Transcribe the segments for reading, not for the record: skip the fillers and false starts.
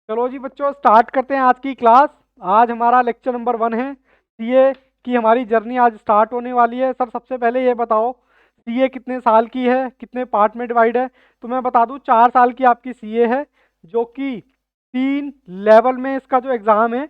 चलो जी बच्चों, स्टार्ट करते हैं आज की क्लास। आज हमारा लेक्चर नंबर 1 है। सीए की हमारी जर्नी आज स्टार्ट होने वाली है। सर सबसे पहले ये बताओ, सीए कितने साल की है, कितने पार्ट में डिवाइड है? तो मैं बता दूं, 4 साल की आपकी सीए है, जो कि 3 लेवल में इसका जो एग्ज़ाम है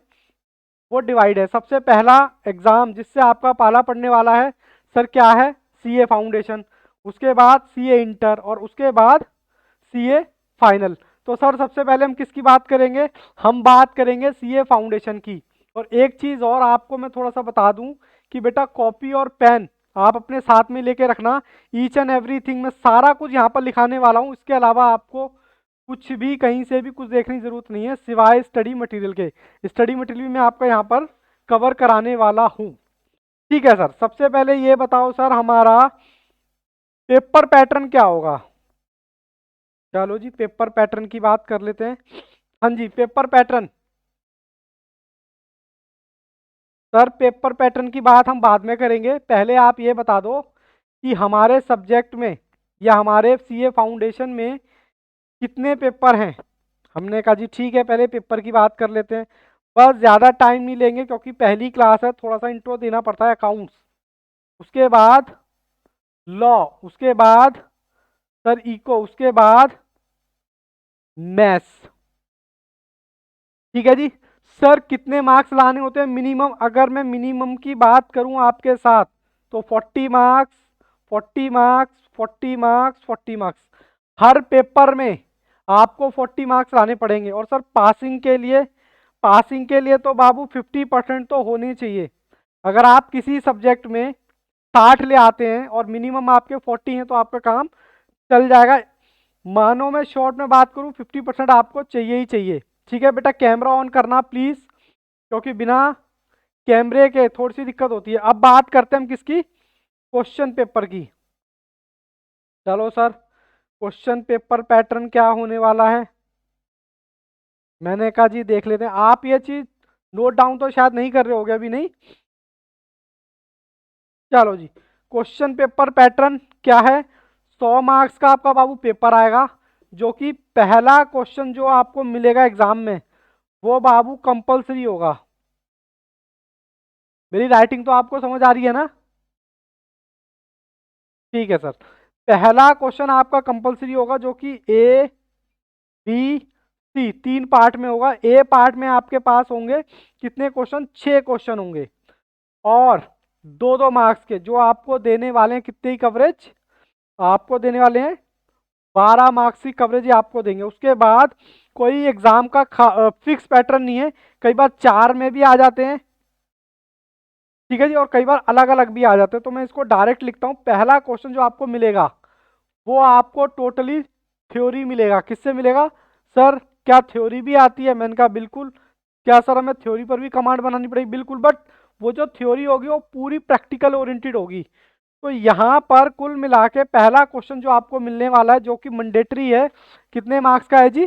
वो डिवाइड है। सबसे पहला एग्ज़ाम जिससे आपका पाला पड़ने वाला है सर, क्या है? CA foundation. उसके बाद सीए इंटर और उसके बाद सीए फाइनल। तो सर सबसे पहले हम किसकी बात करेंगे? हम बात करेंगे सीए फाउंडेशन की। और एक चीज़ और आपको मैं थोड़ा सा बता दूं कि बेटा कॉपी और पेन आप अपने साथ में लेके रखना। ईच एंड एवरीथिंग मैं सारा कुछ यहाँ पर लिखाने वाला हूँ। इसके अलावा आपको कुछ भी कहीं से भी कुछ देखने की जरूरत नहीं है सिवाय स्टडी मटेरियल के। स्टडी मटेरियल मैं आपका यहाँ पर कवर कराने वाला हूँ। ठीक है सर, सबसे पहले ये बताओ सर, हमारा पेपर पैटर्न क्या होगा? चलो जी, पेपर पैटर्न की बात कर लेते हैं। हाँ जी, paper pattern. Sir paper pattern की बात हम बाद में करेंगे, पहले आप ये बता दो कि हमारे सब्जेक्ट में या हमारे सीए फाउंडेशन में कितने पेपर हैं। हमने कहा जी ठीक है, पहले पेपर की बात कर लेते हैं। बस ज़्यादा टाइम नहीं लेंगे क्योंकि पहली क्लास है, थोड़ा सा इंट्रो देना पड़ता है। अकाउंट्स, उसके बाद लॉ, उसके बाद सर इको, उसके बाद मैथ्स। ठीक है जी। सर कितने मार्क्स लाने होते हैं मिनिमम? अगर मैं मिनिमम की बात करूं आपके साथ तो 40 मार्क्स, 40 मार्क्स, 40 मार्क्स, 40 मार्क्स हर पेपर में आपको 40 मार्क्स लाने पड़ेंगे। और सर पासिंग के लिए तो बाबू 50% तो होने चाहिए। अगर आप किसी सब्जेक्ट में 60 ले आते हैं और मिनिमम आपके 40 हैं तो आपका काम चल जाएगा। मानो मैं शॉर्ट में बात करूं, 50% आपको चाहिए ही चाहिए। ठीक है बेटा, कैमरा ऑन करना प्लीज, क्योंकि बिना कैमरे के थोड़ी सी दिक्कत होती है। अब बात करते हैं हम किसकी? क्वेश्चन पेपर की। चलो सर, क्वेश्चन पेपर पैटर्न क्या होने वाला है मैंने कहा जी देख लेते हैं। आप ये चीज नोट डाउन तो शायद नहीं कर रहे होगे अभी, नहीं? चलो जी, क्वेश्चन पेपर पैटर्न क्या है? 100 मार्क्स का आपका बाबू पेपर आएगा, जो कि पहला क्वेश्चन जो आपको मिलेगा एग्जाम में वो बाबू कंपलसरी होगा। मेरी राइटिंग तो आपको समझ आ रही है ना? ठीक है सर, पहला क्वेश्चन आपका कंपलसरी होगा, जो कि ए बी सी 3 पार्ट में होगा। ए पार्ट में आपके पास होंगे कितने क्वेश्चन? 6 क्वेश्चन होंगे, और 2-2 मार्क्स के जो आपको देने वाले हैं। कितने की कवरेज आपको देने वाले हैं? 12 मार्क्स की कवरेज ही आपको देंगे। उसके बाद कोई एग्जाम का फिक्स पैटर्न नहीं है, कई बार 4 में भी आ जाते हैं। ठीक है जी, और कई बार अलग अलग भी आ जाते हैं। तो मैं इसको डायरेक्ट लिखता हूँ। पहला क्वेश्चन जो आपको मिलेगा वो आपको टोटली थ्योरी मिलेगा। किससे मिलेगा? सर क्या थ्योरी भी आती है? मैंने कहा बिल्कुल। क्या सर हमें थ्योरी पर भी कमांड बनानी पड़ेगी? बिल्कुल, बट वो जो थ्योरी होगी वो पूरी प्रैक्टिकल ओरिएंटेड होगी। तो यहाँ पर कुल मिला के पहला क्वेश्चन जो आपको मिलने वाला है, जो कि मैंडेटरी है, कितने मार्क्स का है जी?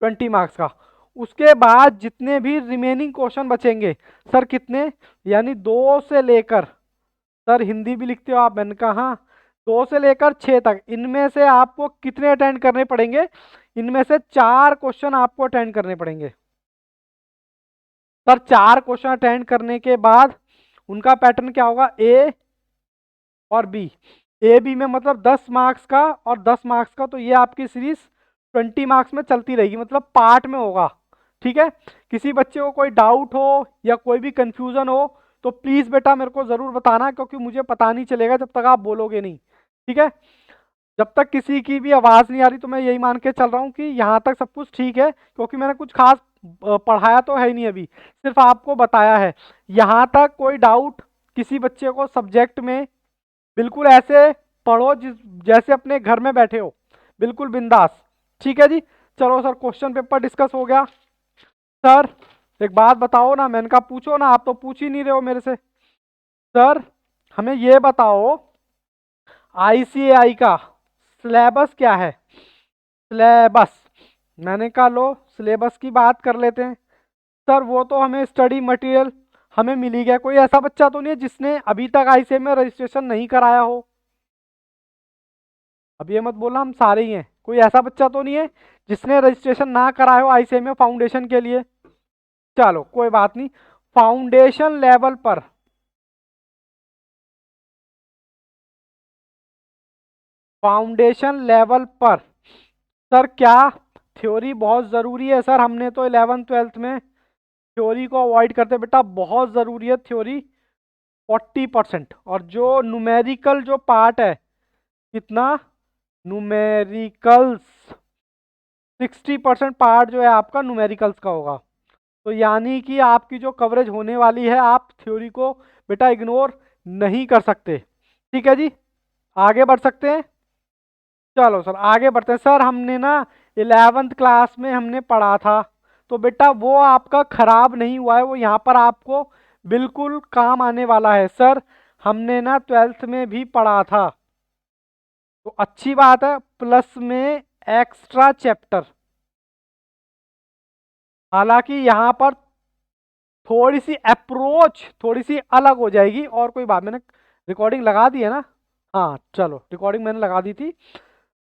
20 मार्क्स का। उसके बाद जितने भी रिमेनिंग क्वेश्चन बचेंगे सर, कितने? यानी 2 से लेकर, सर हिंदी भी लिखते हो आप? मैंने कहा हाँ, 2 से लेकर 6 तक। इनमें से आपको कितने अटेंड करने पड़ेंगे? इनमें से 4 क्वेश्चन आपको अटेंड करने पड़ेंगे। सर 4 क्वेश्चन अटेंड करने के बाद उनका पैटर्न क्या होगा? ए और बी। ए बी में मतलब 10 मार्क्स का और 10 मार्क्स का, तो ये आपकी सीरीज 20 मार्क्स में चलती रहेगी, मतलब पार्ट में होगा। ठीक है, किसी बच्चे को कोई डाउट हो या कोई भी कंफ्यूजन हो तो प्लीज बेटा मेरे को जरूर बताना, क्योंकि मुझे पता नहीं चलेगा जब तक आप बोलोगे नहीं। ठीक है, जब तक किसी की भी आवाज नहीं आ रही तो मैं यही मान के चल रहा हूँ कि यहाँ तक सब कुछ ठीक है, क्योंकि मैंने कुछ खास पढ़ाया तो है ही नहीं, अभी सिर्फ आपको बताया है। यहाँ तक कोई डाउट किसी बच्चे को सब्जेक्ट में, बिल्कुल ऐसे पढ़ो जैसे अपने घर में बैठे हो, बिल्कुल बिंदास। ठीक है जी। चलो सर, क्वेश्चन पेपर डिस्कस हो गया। सर एक बात बताओ ना, मैंने कहा पूछो ना, आप तो पूछ ही नहीं रहे हो मेरे से। सर हमें ये बताओ, आईसीएआई का सिलेबस क्या है? सिलेबस, मैंने कहा लो सिलेबस की बात कर लेते हैं। सर वो तो हमें स्टडी मटेरियल हमें मिल ही गया। कोई ऐसा बच्चा तो नहीं है जिसने अभी तक आईसीएआई में रजिस्ट्रेशन नहीं कराया हो? अब ये मत बोलना हम सारे ही हैं। कोई ऐसा बच्चा तो नहीं है जिसने रजिस्ट्रेशन ना कराया हो आईसीएमए फाउंडेशन के लिए? चलो कोई बात नहीं। फाउंडेशन लेवल पर सर क्या थ्योरी बहुत ज़रूरी है? सर हमने तो 11th 12th में थ्योरी को अवॉइड करते बेटा, बहुत ज़रूरी है थ्योरी 40%। और जो न्यूमेरिकल जो पार्ट है, कितना न्यूमेरिकल्स, 60% पार्ट जो है आपका न्यूमेरिकल्स का होगा। तो यानी कि आपकी जो कवरेज होने वाली है, आप थ्योरी को बेटा इग्नोर नहीं कर सकते। ठीक है जी, आगे बढ़ सकते हैं। चलो सर आगे बढ़ते हैं। सर हमने ना 11th क्लास में हमने पढ़ा था, तो बेटा वो आपका खराब नहीं हुआ है, वो यहाँ पर आपको बिल्कुल काम आने वाला है। सर हमने ना 12th में भी पढ़ा था, तो अच्छी बात है, प्लस में एक्स्ट्रा चैप्टर। हालांकि यहाँ पर थोड़ी सी अप्रोच थोड़ी सी अलग हो जाएगी, और कोई बात, मैंने रिकॉर्डिंग लगा दी है ना? हाँ चलो, रिकॉर्डिंग मैंने लगा दी थी।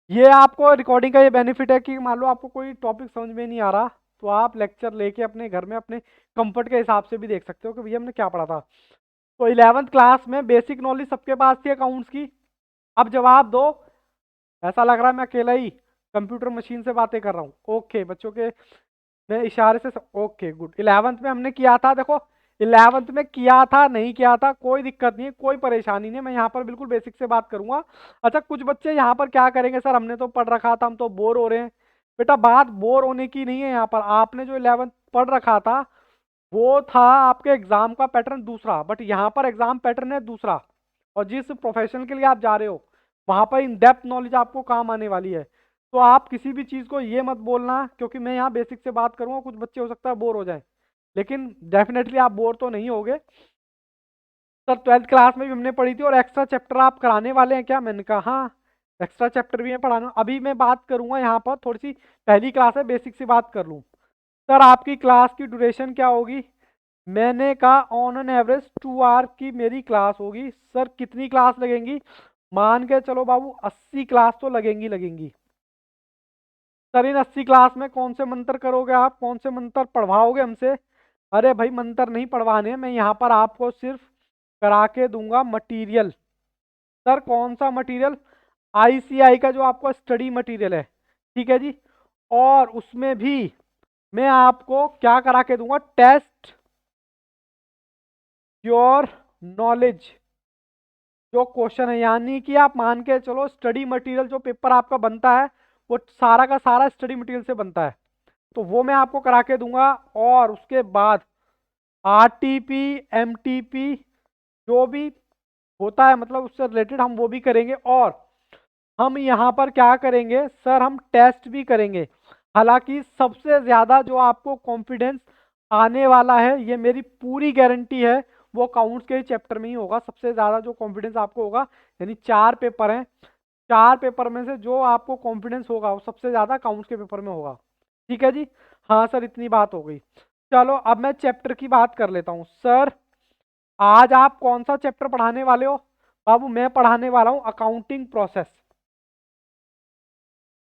ये आपको रिकॉर्डिंग का ये बेनिफिट है कि मान लो आपको कोई टॉपिक समझ में नहीं आ रहा, तो आप लेक्चर लेके अपने घर में अपने कंफर्ट के हिसाब से भी देख सकते हो कि भैया हमने क्या पढ़ा था। तो 11th क्लास में बेसिक नॉलेज सबके पास थी अकाउंट्स की। अब जवाब दो। ऐसा लग रहा है मैं अकेला ही कंप्यूटर मशीन से बातें कर रहा हूँ। ओके बच्चों के, मैं इशारे से ओके गुड। 11th में हमने किया था, देखो 11th में किया था नहीं किया था कोई दिक्कत नहीं है, कोई परेशानी नहीं, मैं यहाँ पर बिल्कुल बेसिक से बात करूंगा। अच्छा कुछ बच्चे यहाँ पर क्या करेंगे, सर हमने तो पढ़ रखा था, हम तो बोर हो रहे हैं। बेटा बात बोर होने की नहीं है, यहाँ पर आपने जो 11th पढ़ रखा था वो था आपके एग्जाम का पैटर्न दूसरा, बट यहाँ पर एग्जाम पैटर्न है दूसरा। और जिस प्रोफेशन के लिए आप जा रहे हो वहां पर इन डेप्थ नॉलेज आपको काम आने वाली है। तो आप किसी भी चीज को ये मत बोलना क्योंकि मैं यहाँ बेसिक से बात करूंगा, कुछ बच्चे हो सकता है बोर हो जाए, लेकिन डेफिनेटली आप बोर तो नहीं होगे। सर 12th क्लास में भी हमने पढ़ी थी, और एक्स्ट्रा चैप्टर आप कराने वाले हैं क्या? मैंने कहा हाँ, एक्स्ट्रा चैप्टर भी मैं पढ़ाना। अभी मैं बात करूंगा यहाँ पर थोड़ी सी, पहली क्लास है बेसिक से बात कर लूँ। सर आपकी क्लास की ड्यूरेशन क्या होगी? मैंने कहा ऑन एन एवरेज 2 आवर की मेरी क्लास होगी। सर कितनी क्लास लगेंगी? मान के चलो बाबू 80 क्लास तो लगेंगी लगेंगी। सर इन 80 क्लास में कौन से मंत्र करोगे आप, कौन से मंत्र पढ़वाओगे हमसे? अरे भाई मंत्र नहीं पढ़वाने, मैं यहाँ पर आपको सिर्फ करा के दूंगा मटीरियल। सर कौन सा मटीरियल? आईसीआई का जो आपको स्टडी मटीरियल है, ठीक है जी। और उसमें भी मैं आपको क्या करा के दूंगा? टेस्ट योर नॉलेज जो क्वेश्चन है, यानी कि आप मान के चलो स्टडी मटेरियल जो पेपर आपका बनता है वो सारा का सारा स्टडी मटेरियल से बनता है, तो वो मैं आपको करा के दूंगा। और उसके बाद आरटीपी एमटीपी जो भी होता है मतलब उससे रिलेटेड हम वो भी करेंगे। और हम यहाँ पर क्या करेंगे सर, हम टेस्ट भी करेंगे। हालांकि सबसे ज़्यादा जो आपको कॉन्फिडेंस आने वाला है, ये मेरी पूरी गारंटी है, वो अकाउंट्स के चैप्टर में ही होगा। सबसे ज़्यादा जो कॉन्फिडेंस आपको होगा, यानी 4 पेपर हैं, 4 पेपर में से जो आपको कॉन्फिडेंस होगा वो सबसे ज़्यादा अकाउंट्स के पेपर में होगा। ठीक है जी, हाँ सर इतनी बात हो गई। चलो अब मैं चैप्टर की बात कर लेता हूँ। सर आज आप कौन सा चैप्टर पढ़ाने वाले हो? बाबू मैं पढ़ाने वाला हूँ अकाउंटिंग प्रोसेस।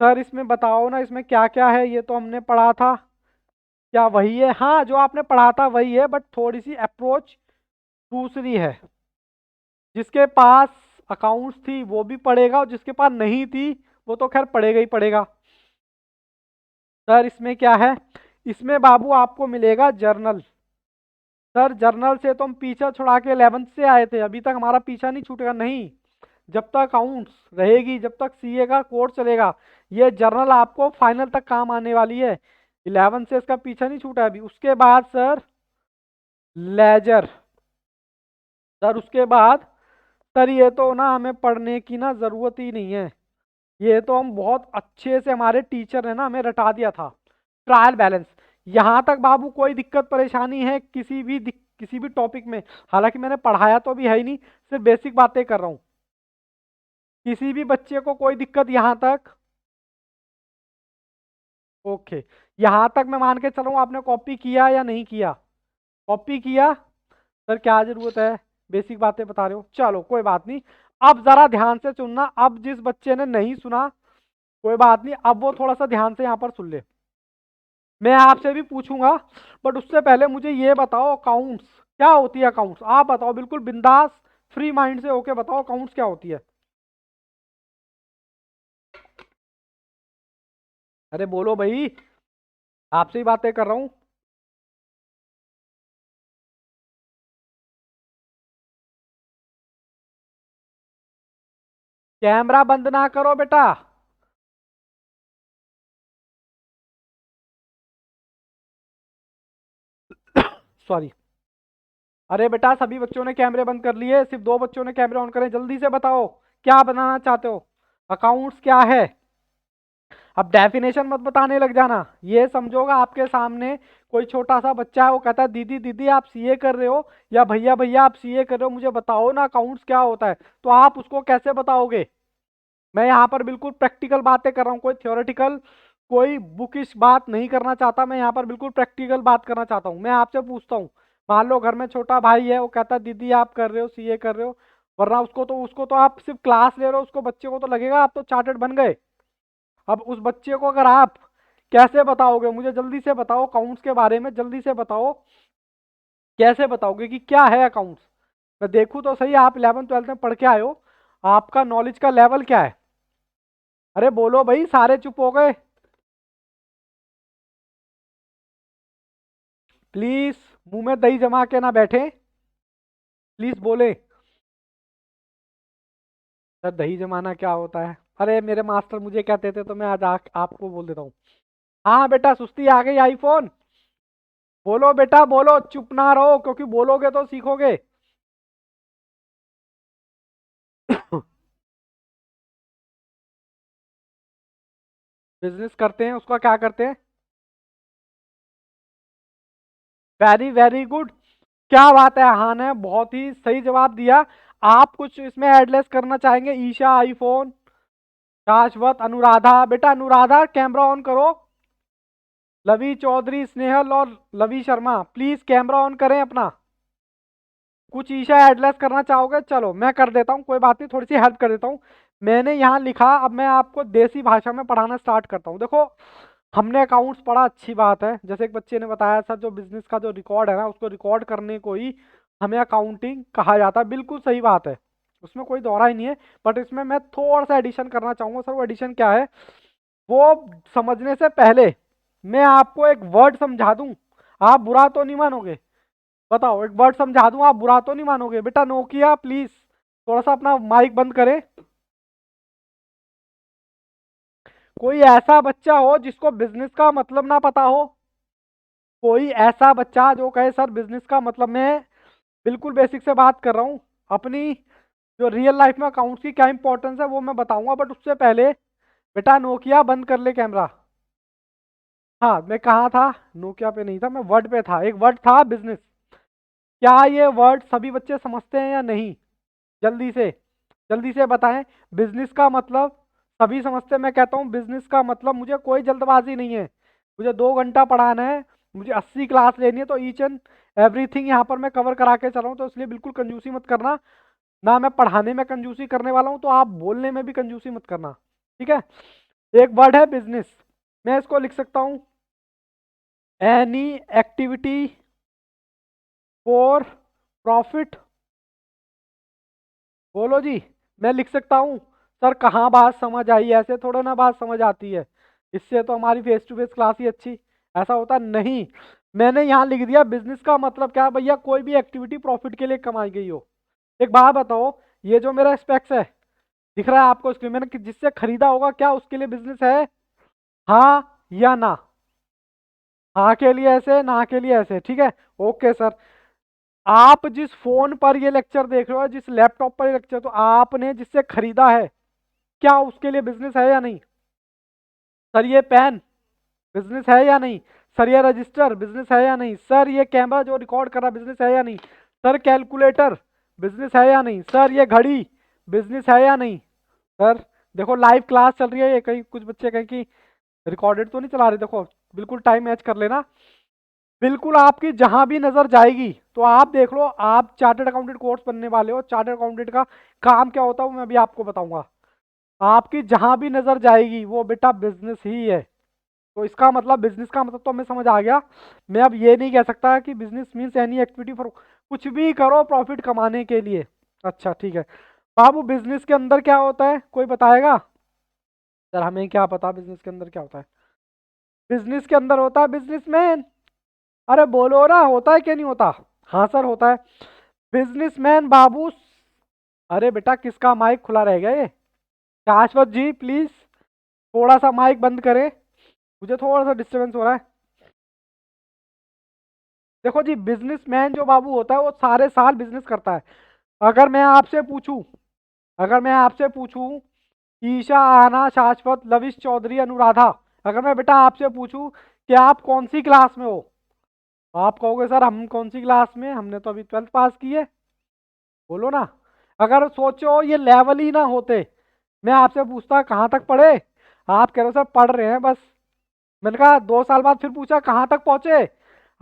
सर इसमें बताओ ना, इसमें क्या क्या है? ये तो हमने पढ़ा था, क्या वही है? हाँ जो आपने पढ़ा था वही है, बट थोड़ी सी अप्रोच दूसरी है। जिसके पास अकाउंट्स थी वो भी पढ़ेगा, और जिसके पास नहीं थी वो तो खैर पढ़ेगा ही पढ़ेगा। सर इसमें क्या है? इसमें बाबू आपको मिलेगा जर्नल। सर जर्नल से तो हम पीछा छुड़ा के 11th से आए थे, अभी तक हमारा पीछा नहीं छूटेगा। नहीं, जब तक अकाउंट्स रहेगी, जब तक सीए का कोर्स चलेगा, ये जर्नल आपको फाइनल तक काम आने वाली है। 11 से इसका पीछा नहीं छूटा अभी। उसके बाद सर लेजर। सर उसके बाद सर ये तो ना हमें पढ़ने की ना ज़रूरत ही नहीं है, ये तो हम बहुत अच्छे से हमारे टीचर ने ना हमें रटा दिया था। ट्रायल बैलेंस, यहाँ तक बाबू कोई दिक्कत परेशानी है किसी भी टॉपिक में? हालांकि मैंने पढ़ाया तो भी है ही नहीं, सिर्फ बेसिक बातें कर रहा हूँ। किसी भी बच्चे को कोई दिक्कत यहाँ तक? ओके, यहाँ तक मैं मान के चल रहा हूँ आपने कॉपी किया या नहीं किया? कॉपी किया। सर क्या जरूरत है, बेसिक बातें बता रहे हो, चलो कोई बात नहीं। अब जरा ध्यान से सुनना, अब जिस बच्चे ने नहीं सुना कोई बात नहीं, अब वो थोड़ा सा ध्यान से यहाँ पर सुन ले। मैं आपसे भी पूछूंगा, बट उससे पहले मुझे ये बताओ अकाउंट्स क्या होती है। अकाउंट्स आप बताओ, बिल्कुल बिंदास फ्री माइंड से होके बताओ, अकाउंट्स क्या होती है। अरे बोलो भाई, आपसे ही बातें कर रहा हूँ। कैमरा बंद ना करो बेटा। सॉरी। अरे बेटा, सभी बच्चों ने कैमरे बंद कर लिए, सिर्फ दो बच्चों ने कैमरे ऑन करे। जल्दी से बताओ क्या बनाना चाहते हो, अकाउंट्स क्या है। अब डेफिनेशन मत बताने लग जाना। ये समझोगा आपके सामने कोई छोटा सा बच्चा है, वो कहता है दीदी दीदी आप सीए कर रहे हो, या भैया भैया आप सीए कर रहे हो, मुझे बताओ ना अकाउंट्स क्या होता है। तो आप उसको कैसे बताओगे। मैं यहाँ पर बिल्कुल प्रैक्टिकल बातें कर रहा हूँ, कोई थ्योरेटिकल कोई बुकिश बात नहीं करना चाहता। मैं यहाँ पर बिल्कुल प्रैक्टिकल बात करना चाहता हूँ। मैं आपसे पूछता हूँ, मान लो घर में छोटा भाई है, वो कहता है दीदी आप कर रहे हो सीए कर रहे हो, वरना उसको तो आप सिर्फ क्लास ले रहे हो, उसको बच्चे को तो लगेगा आप तो चार्टर्ड बन गए। अब उस बच्चे को अगर आप कैसे बताओगे, मुझे जल्दी से बताओ अकाउंट्स के बारे में, जल्दी से बताओ कैसे बताओगे कि क्या है अकाउंट्स। मैं देखूं तो सही, आप 11th 12th में पढ़ के आए हो, आपका नॉलेज का लेवल क्या है। अरे बोलो भाई, सारे चुप हो गए। प्लीज मुंह में दही जमा के ना बैठे, प्लीज बोले। सर दही जमाना क्या होता है। अरे मेरे मास्टर मुझे कहते थे, तो मैं आज आपको बोल देता हूँ। हाँ बेटा, सुस्ती आ गई आईफोन। बोलो बेटा बोलो, चुप ना रहो, क्योंकि बोलोगे तो सीखोगे। बिजनेस करते हैं, उसका क्या करते हैं। वेरी वेरी गुड, क्या बात है। हाँ ने बहुत ही सही जवाब दिया। आप कुछ इसमें एडलेस करना चाहेंगे। ईशा, आईफोन, शाश्वत, अनुराधा। बेटा अनुराधा कैमरा ऑन करो। लवी चौधरी, स्नेहल और लवी शर्मा प्लीज कैमरा ऑन करें अपना। कुछ ईशा एडलेस करना चाहोगे, चलो मैं कर देता हूँ, कोई बात नहीं, थोड़ी सी हेल्प कर देता हूँ। मैंने यहाँ लिखा, अब मैं आपको देसी भाषा में पढ़ाना स्टार्ट करता हूँ। देखो, हमने अकाउंट्स पढ़ा, अच्छी बात है। जैसे एक बच्चे ने बताया सर, जो बिजनेस का जो रिकॉर्ड है ना, उसको रिकॉर्ड करने को ही हमें अकाउंटिंग कहा जाता है। बिल्कुल सही बात है, उसमें कोई दौरा ही नहीं है। बट इसमें मैं थोड़ा सा एडिशन करना चाहूंगा। सर वो एडिशन क्या है, वो समझने से पहले मैं आपको एक वर्ड समझा दूं, आप बुरा तो नहीं मानोगे। बताओ, एक वर्ड समझा दूं, आप बुरा तो नहीं मानोगे। बेटा नोकिया प्लीज थोड़ा सा अपना माइक बंद करे। कोई ऐसा बच्चा हो जिसको बिजनेस का मतलब ना पता हो, कोई ऐसा बच्चा जो कहे सर बिजनेस का मतलब। मैं बिल्कुल बेसिक से बात कर रहा हूँ, अपनी जो रियल लाइफ में अकाउंट्स की क्या इंपॉर्टेंस है वो मैं बताऊंगा। बट उससे पहले बेटा नोकिया बंद कर ले कैमरा। हाँ मैं कहाँ था, नोकिया पे नहीं था, मैं वर्ड पे था। एक वर्ड था बिजनेस। क्या ये वर्ड सभी बच्चे समझते हैं या नहीं। जल्दी से, जल्दी से बताएं। बिजनेस का मतलब सभी समझते हैं। मैं कहता हूँ बिजनेस का मतलब, मुझे कोई जल्दबाजी नहीं है, मुझे 2 घंटा पढ़ाना है, मुझे 80 क्लास लेनी है, तो ईच एंड एवरीथिंग यहाँ पर मैं कवर करा के चल रहा हूँ। तो इसलिए बिल्कुल कंजूसी मत करना, ना मैं पढ़ाने में कंजूसी करने वाला हूँ, तो आप बोलने में भी कंजूसी मत करना, ठीक है। एक वर्ड है बिजनेस, मैं इसको लिख सकता हूँ, एनी एक्टिविटी फॉर प्रॉफिट। बोलो जी, मैं लिख सकता हूँ। सर कहाँ बात समझ आई, ऐसे थोड़ा ना बात समझ आती है, इससे तो हमारी फेस टू फेस क्लास ही अच्छी। ऐसा होता नहीं। मैंने यहाँ लिख दिया बिजनेस का मतलब क्या है भैया, कोई भी एक्टिविटी प्रॉफिट के लिए कमाई गई हो। एक बात बताओ, ये जो मेरा स्पेक्स है दिख रहा है आपको स्क्रीन, मैंने जिससे खरीदा होगा, क्या उसके लिए बिजनेस है। हाँ या ना। हाँ के लिए ऐसे, ना के लिए ऐसे, ठीक है। ओके सर, आप जिस फोन पर ये लेक्चर देख रहे हो, जिस लैपटॉप पर ये लेक्चर, तो आपने जिससे खरीदा है, क्या उसके लिए बिजनेस है या नहीं। सर ये पेन बिजनेस है या नहीं। सर ये रजिस्टर बिजनेस है या नहीं। सर ये कैमरा जो रिकॉर्ड कर रहा बिजनेस है या नहीं। सर कैलकुलेटर बिजनेस है या नहीं। सर ये घड़ी बिजनेस है या नहीं। सर देखो लाइव क्लास चल रही है, ये कहीं कुछ बच्चे कहें कि रिकॉर्डेड तो नहीं चला रहे। देखो बिल्कुल टाइम मैच कर लेना, बिल्कुल आपकी जहां भी नजर जाएगी तो आप देख लो। आप चार्टर्ड अकाउंटेंट कोर्स बनने वाले हो, चार्टर्ड अकाउंटेंट का काम क्या होता है वो मैं भी आपको बताऊंगा। आपकी जहां भी नजर जाएगी वो बेटा बिजनेस ही है। तो इसका मतलब, बिजनेस का मतलब तो हमें समझ आ गया। मैं अब ये नहीं कह सकता कि business means any activity for, कुछ भी करो प्रॉफिट कमाने के लिए। अच्छा ठीक है बाबू, बिजनेस के अंदर क्या होता है, कोई बताएगा? सर हमें क्या पता बिजनेस के अंदर क्या होता है। बिजनेस के अंदर होता है बिजनेसमैन। अरे बोलो ना, होता है क्या नहीं होता? हाँ सर होता है बिजनेसमैन बाबू। अरे बेटा किसका माइक खुला रह गया ये? शाश्वत जी प्लीज थोड़ा सा माइक बंद करें, मुझे थोड़ा सा डिस्टरबेंस हो रहा है। देखो जी, बिजनेसमैन जो बाबू होता है वो सारे साल बिजनेस करता है। अगर मैं आपसे पूछूं, अगर मैं आपसे पूछूं ईशा, आना, शाश्वत, लविश, चौधरी, अनुराधा, अगर मैं बेटा आपसे पूछूं कि आप कौन सी क्लास में हो, तो आप कहोगे सर हम कौन सी क्लास में, हमने तो अभी 12th पास की है। बोलो ना। अगर सोचो ये लेवल ही ना होते, मैं आपसे पूछता कहाँ तक पढ़े, आप कह रहे हो सर पढ़ रहे हैं बस। मैंने कहा 2 साल बाद फिर पूछा कहाँ तक पहुंचे,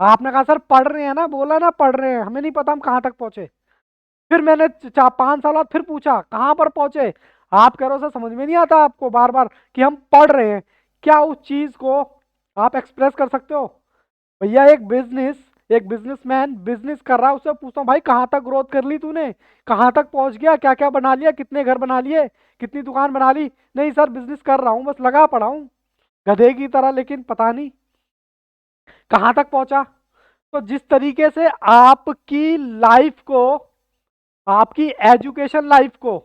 आपने कहा सर पढ़ रहे हैं ना, बोला ना पढ़ रहे हैं, हमें नहीं पता हम कहाँ तक पहुंचे। फिर मैंने 5 साल बाद फिर पूछा कहाँ पर पहुंचे, आप कह रहे हो सर समझ में नहीं आता आपको बार बार कि हम पढ़ रहे हैं। क्या उस चीज को आप एक्सप्रेस कर सकते हो? भैया एक बिजनेसमैन बिजनेस कर रहा है, उससे पूछता हूँ भाई कहाँ तक ग्रोथ कर ली तूने, कहाँ तक पहुंच गया, क्या क्या बना लिया, कितने घर बना लिए, कितनी दुकान बना ली? नहीं सर बिजनेस कर रहा हूँ, बस लगा पड़ा हूँ गधे की तरह, लेकिन पता नहीं कहाँ तक पहुंचा। तो जिस तरीके से आपकी लाइफ को, आपकी एजुकेशन लाइफ को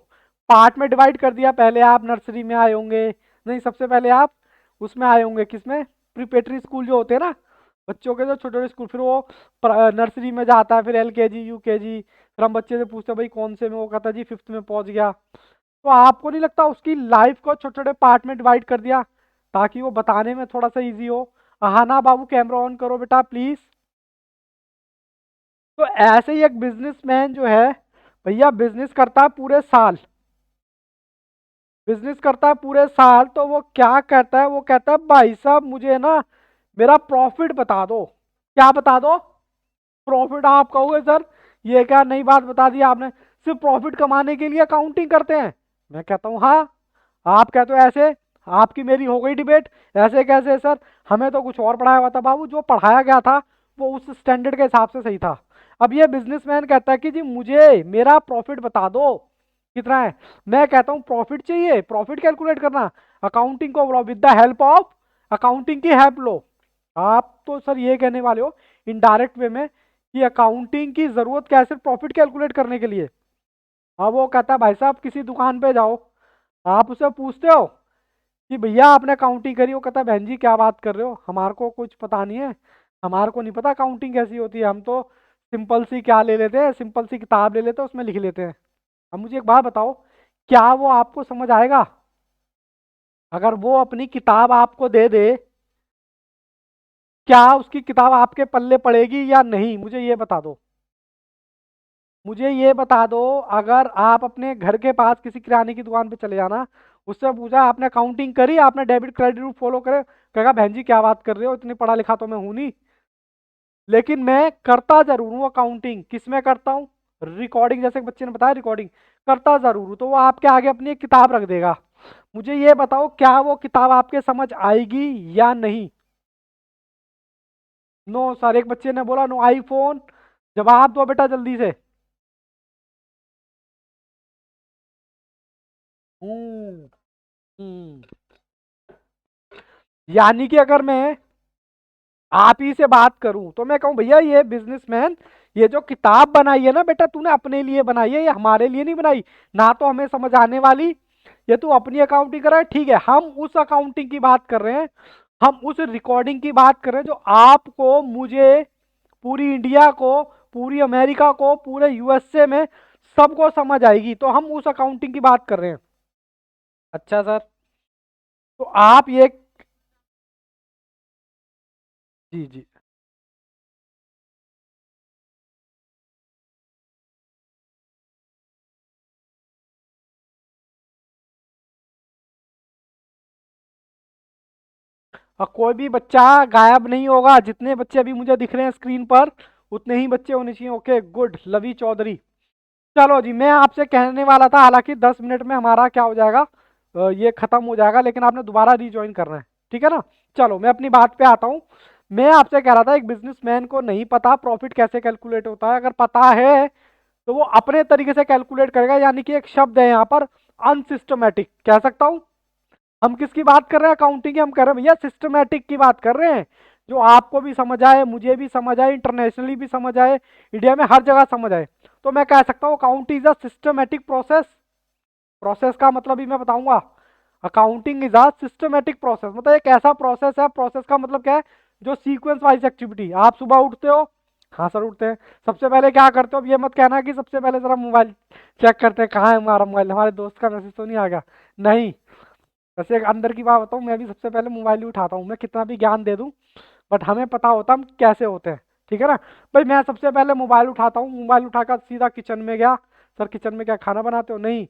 पार्ट में डिवाइड कर दिया, पहले आप नर्सरी में आए होंगे, नहीं सबसे पहले आप उसमें आए होंगे, किसमें, प्रिपेटरी स्कूल जो होते हैं ना बच्चों के, जो छोटे छोटे स्कूल, फिर वो नर्सरी में जाता है, फिर LKG UKG, फिर हम बच्चे से पूछते हैं भाई कौन से में, वो कहता है जी 5th में पहुंच गया। तो आपको नहीं लगता उसकी लाइफ को छोटे छोटे पार्ट में डिवाइड कर दिया ताकि वो बताने में थोड़ा सा इजी हो? हाँ ना बाबू, कैमरा ऑन करो बेटा प्लीज। तो ऐसे ही एक बिजनेसमैन जो है भैया बिजनेस करता है पूरे साल, बिजनेस करता है पूरे साल, तो वो क्या कहता है, वो कहता है भाई साहब मुझे ना मेरा प्रॉफिट बता दो। क्या बता दो? प्रॉफिट। आप कहोगे सर ये क्या नई बात बता दी आपने, सिर्फ प्रॉफिट कमाने के लिए अकाउंटिंग करते हैं? मैं कहता हूँ हाँ। आप कहते हो ऐसे, आपकी मेरी हो गई डिबेट, ऐसे कैसे सर, हमें तो कुछ और पढ़ाया हुआ था बाबू, जो पढ़ाया गया था वो उस स्टैंडर्ड के हिसाब से सही था। अब ये बिजनेसमैन कहता है कि जी मुझे मेरा प्रॉफिट बता दो कितना है। मैं कहता हूँ प्रॉफिट चाहिए, प्रॉफिट कैलकुलेट करना, अकाउंटिंग को with the help of accounting की हेल्प लो। आप तो सर ये कहने वाले हो इनडायरेक्ट वे में कि अकाउंटिंग की जरूरत क्या है सिर्फ प्रॉफिट कैलकुलेट करने के लिए? अब वो कहता है भाई साहब किसी दुकान पे जाओ, आप उससे पूछते हो कि भैया आपने अकाउंटिंग करी, वो कहता है बहन जी क्या बात कर रहे हो, हमारे को कुछ पता नहीं है, हमारे को नहीं पता अकाउंटिंग कैसी होती है, हम तो सिंपल सी क्या ले लेते हैं, सिंपल सी किताब ले लेते हैं उसमें लिख लेते हैं। अब मुझे एक बात बताओ, क्या वो आपको समझ आएगा? अगर वो अपनी किताब आपको दे दे, क्या उसकी किताब आपके पल्ले पड़ेगी या नहीं, मुझे ये बता दो। मुझे ये बता दो, अगर आप अपने घर के पास किसी किराने की दुकान पे चले जाना, उससे पूछा आपने अकाउंटिंग करी, आपने डेबिट क्रेडिट रूल फॉलो करे, कहेगा बहन जी क्या बात कर रहे हो, इतनी पढ़ा लिखा तो मैं हूं नहीं, लेकिन मैं करता जरूर हूँ अकाउंटिंग। किस में करता हूँ? रिकॉर्डिंग, जैसे बच्चे ने बताया रिकॉर्डिंग करता जरूर हूँ। तो वो आपके आगे अपनी एक किताब रख देगा। मुझे ये बताओ क्या वो किताब आपके समझ आएगी या नहीं? नो सर, एक बच्चे ने बोला नो आईफोन। जवाब दो बेटा जल्दी से। हम्म हम्म। यानी कि अगर मैं आप ही से बात करूं तो मैं कहूं भैया ये बिजनेसमैन, ये जो किताब बनाई है ना बेटा तूने अपने लिए बनाई है, ये हमारे लिए नहीं बनाई, ना तो हमें समझ आने वाली, ये तू अपनी अकाउंटिंग कर रहा है। ठीक है हम उस अकाउंटिंग की बात कर रहे हैं, हम उस रिकॉर्डिंग की बात कर रहे हैं जो आपको, मुझे, पूरी इंडिया को, पूरी अमेरिका को, पूरे USA में सबको समझ आएगी, तो हम उस अकाउंटिंग की बात कर रहे हैं। अच्छा सर, तो आप ये, जी जी, और कोई भी बच्चा गायब नहीं होगा, जितने बच्चे अभी मुझे दिख रहे हैं स्क्रीन पर उतने ही बच्चे होने चाहिए। ओके गुड, लवी चौधरी। चलो जी, मैं आपसे कहने वाला था, हालांकि 10 मिनट में हमारा क्या हो जाएगा, ये खत्म हो जाएगा, लेकिन आपने दोबारा रीज्वाइन करना है, ठीक है ना। चलो मैं अपनी बात पे आता हूँ। मैं आपसे कह रहा था एक बिजनेसमैन को नहीं पता प्रॉफिट कैसे कैलकुलेट होता है, अगर पता है तो वो अपने तरीके से कैलकुलेट करेगा, यानी कि एक शब्द है यहाँ पर अनसिस्टमेटिक, कह सकता हूँ। हम किसकी बात कर रहे हैं, अकाउंटिंग की हम कर रहे हैं भैया, सिस्टमेटिक की बात कर रहे हैं, जो आपको भी समझ आए, मुझे भी समझ आए, इंटरनेशनली भी समझ आए, इंडिया में हर जगह समझ आए। तो मैं कह सकता हूँ accounting is a systematic process. Process का मतलब ही मैं बताऊंगा, accounting is a systematic process, मतलब एक ऐसा प्रोसेस है, प्रोसेस का मतलब क्या है, जो सीक्वेंस वाइज एक्टिविटी। आप सुबह उठते हो, हाँ सर उठते हैं, सबसे पहले क्या करते हो, अब ये मत कहना कि सबसे पहले जरा मोबाइल चेक करते हैं, कहाँ है हमारा मोबाइल, हमारे दोस्त का मैसेज तो नहीं आ गया, नहीं। वैसे एक अंदर की बात बताऊँ, मैं भी सबसे पहले मोबाइल ही उठाता हूँ, मैं कितना भी ज्ञान दे दूँ, बट हमें पता होता हम कैसे होते हैं, ठीक है ना। भाई मैं सबसे पहले मोबाइल उठाता हूँ, मोबाइल उठाकर सीधा किचन में गया। सर किचन में क्या खाना बनाते हो, नहीं।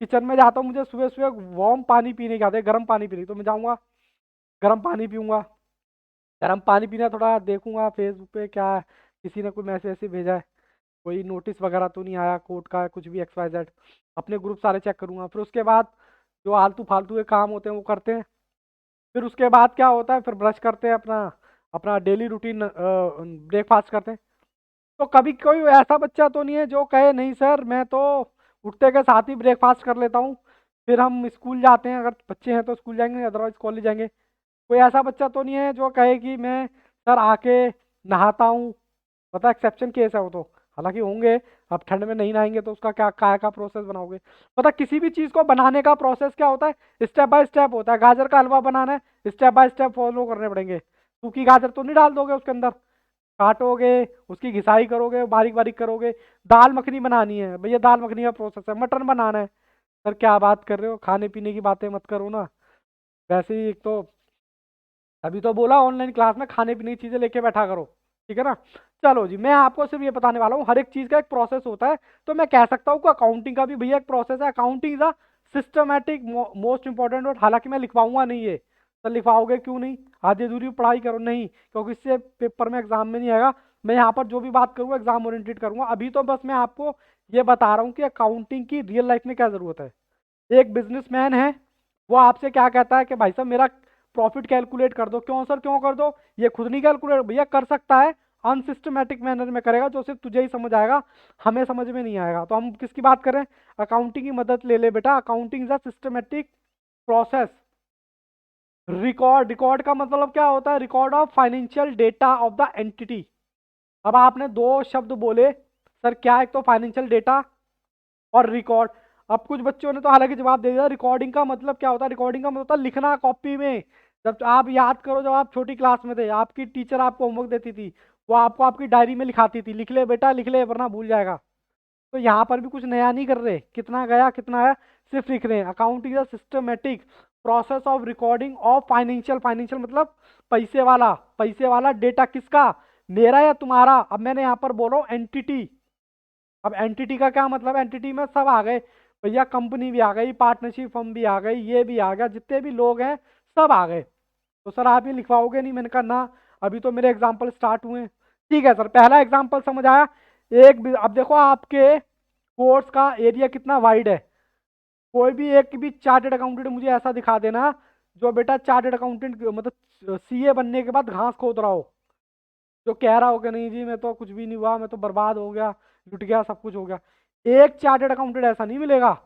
किचन में जाता हूँ, मुझे सुबह सुबह वार्म पानी पीने की आदत है, गर्म पानी पीने, तो मैं जाऊँगा गर्म पानी पीऊँगा। गर्म पानी पीना, थोड़ा देखूंगा फेसबुक पे क्या है, किसी ने कोई मैसेज ऐसे भेजा है, कोई नोटिस वगैरह तो नहीं आया कोर्ट का, कुछ भी एक्स वाई जेड, अपने ग्रुप सारे चेक करूंगा। फिर उसके बाद जो आलतू फालतू के काम होते हैं वो करते हैं। फिर उसके बाद क्या होता है, फिर ब्रश करते हैं, अपना अपना डेली रूटीन ब्रेकफास्ट करते हैं। तो कभी कोई ऐसा बच्चा तो नहीं है जो कहे नहीं सर मैं तो उठते के साथ ही ब्रेकफास्ट कर लेता हूँ, फिर हम स्कूल जाते हैं, अगर बच्चे हैं तो स्कूल जाएंगे, अदरवाइज कॉलेज जाएंगे। कोई ऐसा बच्चा तो नहीं है जो कहे कि मैं सर आके नहाता हूँ, पता एक्सेप्शन केस है वो तो, हालांकि होंगे। अब ठंड में नहीं नहाएंगे तो उसका क्या काय का प्रोसेस बनाओगे। पता किसी भी चीज़ को बनाने का प्रोसेस क्या होता है, स्टेप बाय स्टेप होता है। गाजर का हलवा बनाना है, स्टेप बाय स्टेप फॉलो करने पड़ेंगे। सूखी गाजर तो नहीं डाल दोगे उसके अंदर, काटोगे, उसकी घिसाई करोगे, बारीक बारीक करोगे। दाल मखनी बनानी है भैया, दाल मखनी का प्रोसेस है। मटन बनाना है, सर क्या बात कर रहे हो, खाने पीने की बातें मत करो ना। वैसे ही एक तो अभी तो बोला ऑनलाइन क्लास में खाने पीने की चीजें लेके बैठा करो, ठीक है ना। चलो जी, मैं आपको सिर्फ ये बताने वाला हूँ, हर एक चीज का एक प्रोसेस होता है। तो मैं कह सकता हूँ कि अकाउंटिंग का भी भैया एक प्रोसेस है। Accounting is a systematic most important word. हालांकि मैं लिखवाऊंगा नहीं ये, तो लिखवाओगे क्यों नहीं, आधी अधूरी पढ़ाई करो, नहीं, क्योंकि इससे पेपर में एग्जाम में नहीं आएगा। मैं यहाँ पर जो भी बात करूँगा एग्जाम ओरिएंटेड करूंगा। अभी तो बस मैं आपको ये बता रहा हूँ कि अकाउंटिंग की रियल लाइफ में क्या जरूरत है। एक बिजनेसमैन है, वो आपसे क्या कहता है कि भाई साहब मेरा प्रॉफिट कैलकुलेट कर दो, क्यों सर क्यों कर दो, ये खुद नहीं कैलकुलेट भैया कर सकता है, अनसिस्टमेटिक मैनर में करेगा, जो सिर्फ तुझे ही समझ आएगा, हमें समझ में नहीं आएगा। तो हम किसकी बात करें, अकाउंटिंग की मदद ले ले बेटा। Accounting is a systematic process. Record, record का मतलब क्या होता है, record of financial data of the entity. अब आपने दो शब्द बोले सर, क्या, एक तो फाइनेंशियल डेटा और रिकॉर्ड। अब कुछ बच्चों ने तो हालांकि जवाब दे दिया, रिकॉर्डिंग का मतलब क्या होता है, रिकॉर्डिंग का मतलब होता है लिखना कॉपी में। जब आप याद करो, जब आप छोटी क्लास में थे, आपकी टीचर आपको होमवर्क देती थी, वो आपको आपकी डायरी में लिखाती थी, लिख ले बेटा लिख ले वरना भूल जाएगा। तो यहाँ पर भी कुछ नया नहीं कर रहे, कितना गया कितना आया सिर्फ लिख रहे हैं। Accounting is systematic process of recording of financial, financial मतलब पैसे वाला, पैसे वाला डेटा, किसका, मेरा या तुम्हारा। अब मैंने यहाँ पर बोला एंटिटी। अब एंटिटी का क्या मतलब, एंटिटी में सब आ गए भैया, कंपनी भी आ गई, पार्टनरशिप फर्म भी आ गई, ये भी आ गया, जितने भी लोग हैं सब आ गए। तो सर आप ये लिखवाओगे नहीं, मैंने कहा ना, अभी तो मेरे एग्जाम्पल स्टार्ट हुए हैं। ठीक है सर, पहला एग्जाम्पल समझ आया। अब देखो आपके कोर्स का एरिया कितना वाइड है। कोई भी एक भी चार्टेड अकाउंटेंट मुझे ऐसा दिखा देना जो बेटा चार्टेड अकाउंटेंट मतलब सीए बनने के बाद घास खोद रहा हो, जो कह रहा हो कि नहीं जी मैं तो कुछ भी नहीं हुआ, मैं तो बर्बाद हो गया, लुट गया, सब कुछ हो गया। एक चार्टेड अकाउंटेंट ऐसा नहीं मिलेगा।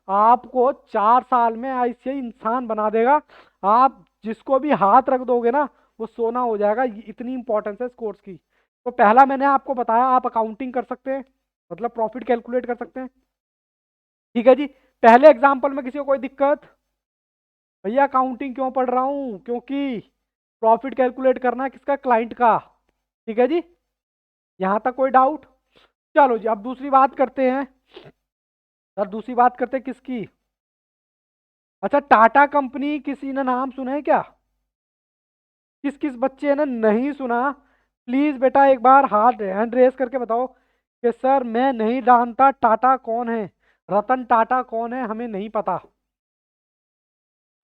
आपको 4 साल में ऐसे इंसान बना देगा, आप जिसको भी हाथ रख दोगे ना वो सोना हो जाएगा, इतनी इंपॉर्टेंस है इस कोर्स की। तो पहला मैंने आपको बताया, आप अकाउंटिंग कर सकते हैं, मतलब प्रॉफिट कैलकुलेट कर सकते हैं, ठीक है जी। पहले एग्जाम्पल में किसी को कोई दिक्कत, भैया अकाउंटिंग क्यों पढ़ रहा हूँ, क्योंकि प्रॉफिट कैलकुलेट करना है किसका, क्लाइंट का, ठीक है जी। यहां तक कोई डाउट। चलो जी, अब दूसरी बात करते हैं सर, दूसरी बात करते हैं किसकी, अच्छा टाटा कंपनी, किसी ने नाम सुना है क्या, किस किस बच्चे ने नहीं सुना, प्लीज बेटा एक बार हाथ हैंड रेस करके बताओ कि सर मैं नहीं जानता टाटा कौन है, रतन टाटा कौन है, हमें नहीं पता।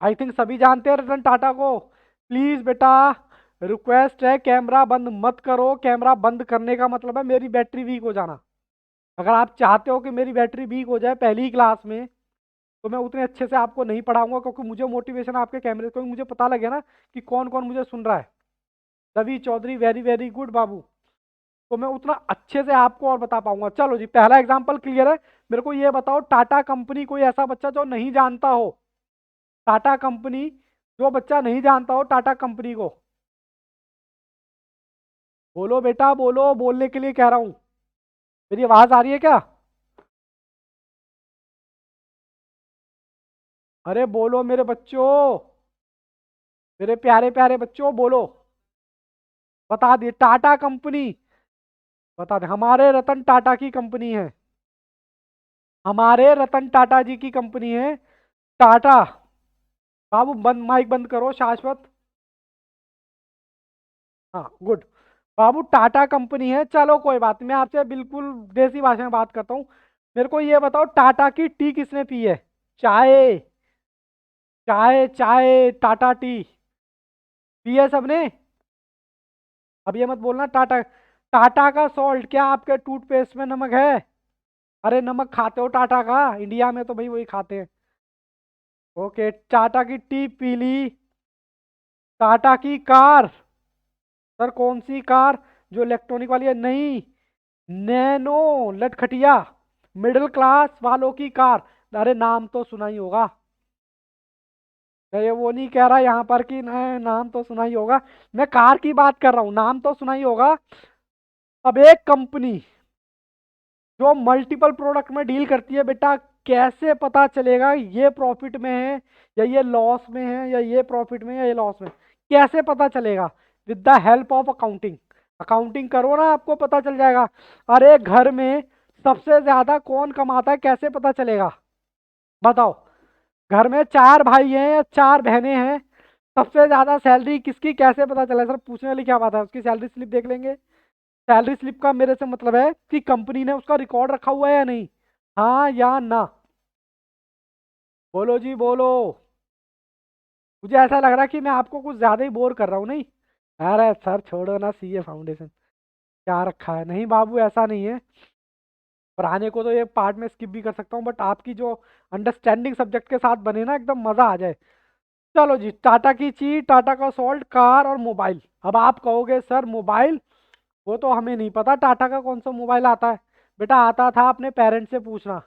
आई थिंक सभी जानते हैं रतन टाटा को। प्लीज बेटा रिक्वेस्ट है, कैमरा बंद मत करो, कैमरा बंद करने का मतलब है मेरी बैटरी वीक हो जाना। अगर आप चाहते हो कि मेरी बैटरी वीक हो जाए पहली ही क्लास में, तो मैं उतने अच्छे से आपको नहीं पढ़ाऊंगा, क्योंकि मुझे मोटिवेशन आपके कैमरे, क्योंकि मुझे पता लगे ना कि कौन कौन मुझे सुन रहा है। Ravi Chaudhary, very very good बाबू। तो मैं उतना अच्छे से आपको और बता पाऊंगा। चलो जी, पहला एग्जाम्पल क्लियर है। मेरे को ये बताओ, टाटा कंपनी, कोई ऐसा बच्चा जो नहीं जानता हो टाटा कंपनी, जो बच्चा नहीं जानता हो टाटा कंपनी को, बोलो बेटा बोलो, बोलने के लिए कह रहा हूं। मेरी आवाज आ रही है क्या? अरे बोलो मेरे बच्चों, मेरे प्यारे प्यारे बच्चों, बोलो। बता दिए, टाटा कंपनी। बता दे, हमारे रतन टाटा की कंपनी है। हमारे रतन टाटा जी की कंपनी है टाटा। बाबू बंद, माइक बंद करो शाश्वत। हाँ गुड। बाबू टाटा कंपनी है। चलो कोई बात नहीं, मैं आपसे बिल्कुल देसी भाषा में बात करता हूँ। मेरे को ये बताओ, टाटा की टी किसने पी है? चाय, चाय चाय, टाटा टी पी है सबने? अब ये मत बोलना टाटा। टाटा का सॉल्ट, क्या आपके टूथपेस्ट में नमक है? अरे नमक खाते हो टाटा का? इंडिया में तो भाई वही खाते हैं। ओके, टाटा की टी पी ली। टाटा की कार, सर कौन सी कार? जो इलेक्ट्रॉनिक वाली है? नहीं, नैनो लटखटिया, मिडिल क्लास वालों की कार। अरे नाम तो सुना ही होगा। मैं ये वो नहीं कह रहा यहाँ पर कि नाम तो सुना ही होगा। मैं कार की बात कर रहा हूँ, नाम तो सुना ही होगा। अब एक कंपनी जो मल्टीपल प्रोडक्ट में डील करती है बेटा, कैसे पता चलेगा ये प्रॉफिट में है या ये लॉस में है, या ये प्रॉफिट में है या ये लॉस में? कैसे पता चलेगा? With the help of accounting. Accounting करो ना, आपको पता चल जाएगा। अरे घर में सबसे ज्यादा कौन कमाता है, कैसे पता चलेगा? बताओ। घर में चार भाई हैं या चार बहनें हैं, सबसे ज्यादा सैलरी किसकी, कैसे पता चला? सर पूछने वाली क्या बात है, उसकी सैलरी स्लिप देख लेंगे। सैलरी स्लिप का मेरे से मतलब है कि कंपनी ने उसका रिकॉर्ड रखा हुआ है या नहीं, हाँ या ना? बोलो जी बोलो। मुझे ऐसा लग रहा है कि मैं आपको कुछ ज्यादा ही बोर कर रहा हूँ, नहीं? अरे सर छोड़ो ना, सीए फाउंडेशन क्या रखा है। नहीं बाबू, ऐसा नहीं है। पढ़ाने को तो ये पार्ट में स्किप भी कर सकता हूँ, बट आपकी जो अंडरस्टैंडिंग सब्जेक्ट के साथ बने ना, एकदम मजा आ जाए। चलो जी, टाटा की चीज, टाटा का सॉल्ट, कार और मोबाइल। अब आप कहोगे सर मोबाइल, वो तो हमें नहीं पता टाटा का कौन सा मोबाइल आता है। बेटा आता था, अपने पेरेंट्स से पूछना,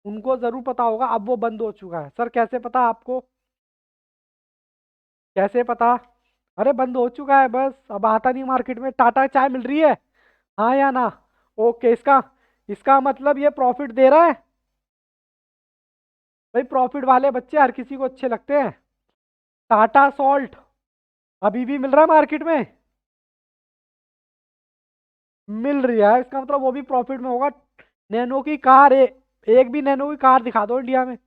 उनको जरूर पता होगा। अब वो बंद हो चुका है। सर कैसे पता आपको? कैसे पता? अरे बंद हो चुका है, बस अब आता नहीं मार्केट में। टाटा चाय मिल रही है, हाँ या ना? ओके, इसका इसका मतलब ये प्रॉफिट दे रहा है। भाई प्रॉफिट वाले बच्चे हर किसी को अच्छे लगते हैं। टाटा सॉल्ट अभी भी मिल रहा है मार्केट में? मिल रही है, इसका मतलब वो भी प्रॉफिट में होगा। नैनो की कार, एक भी नैनो की कार दिखा दो इंडिया में।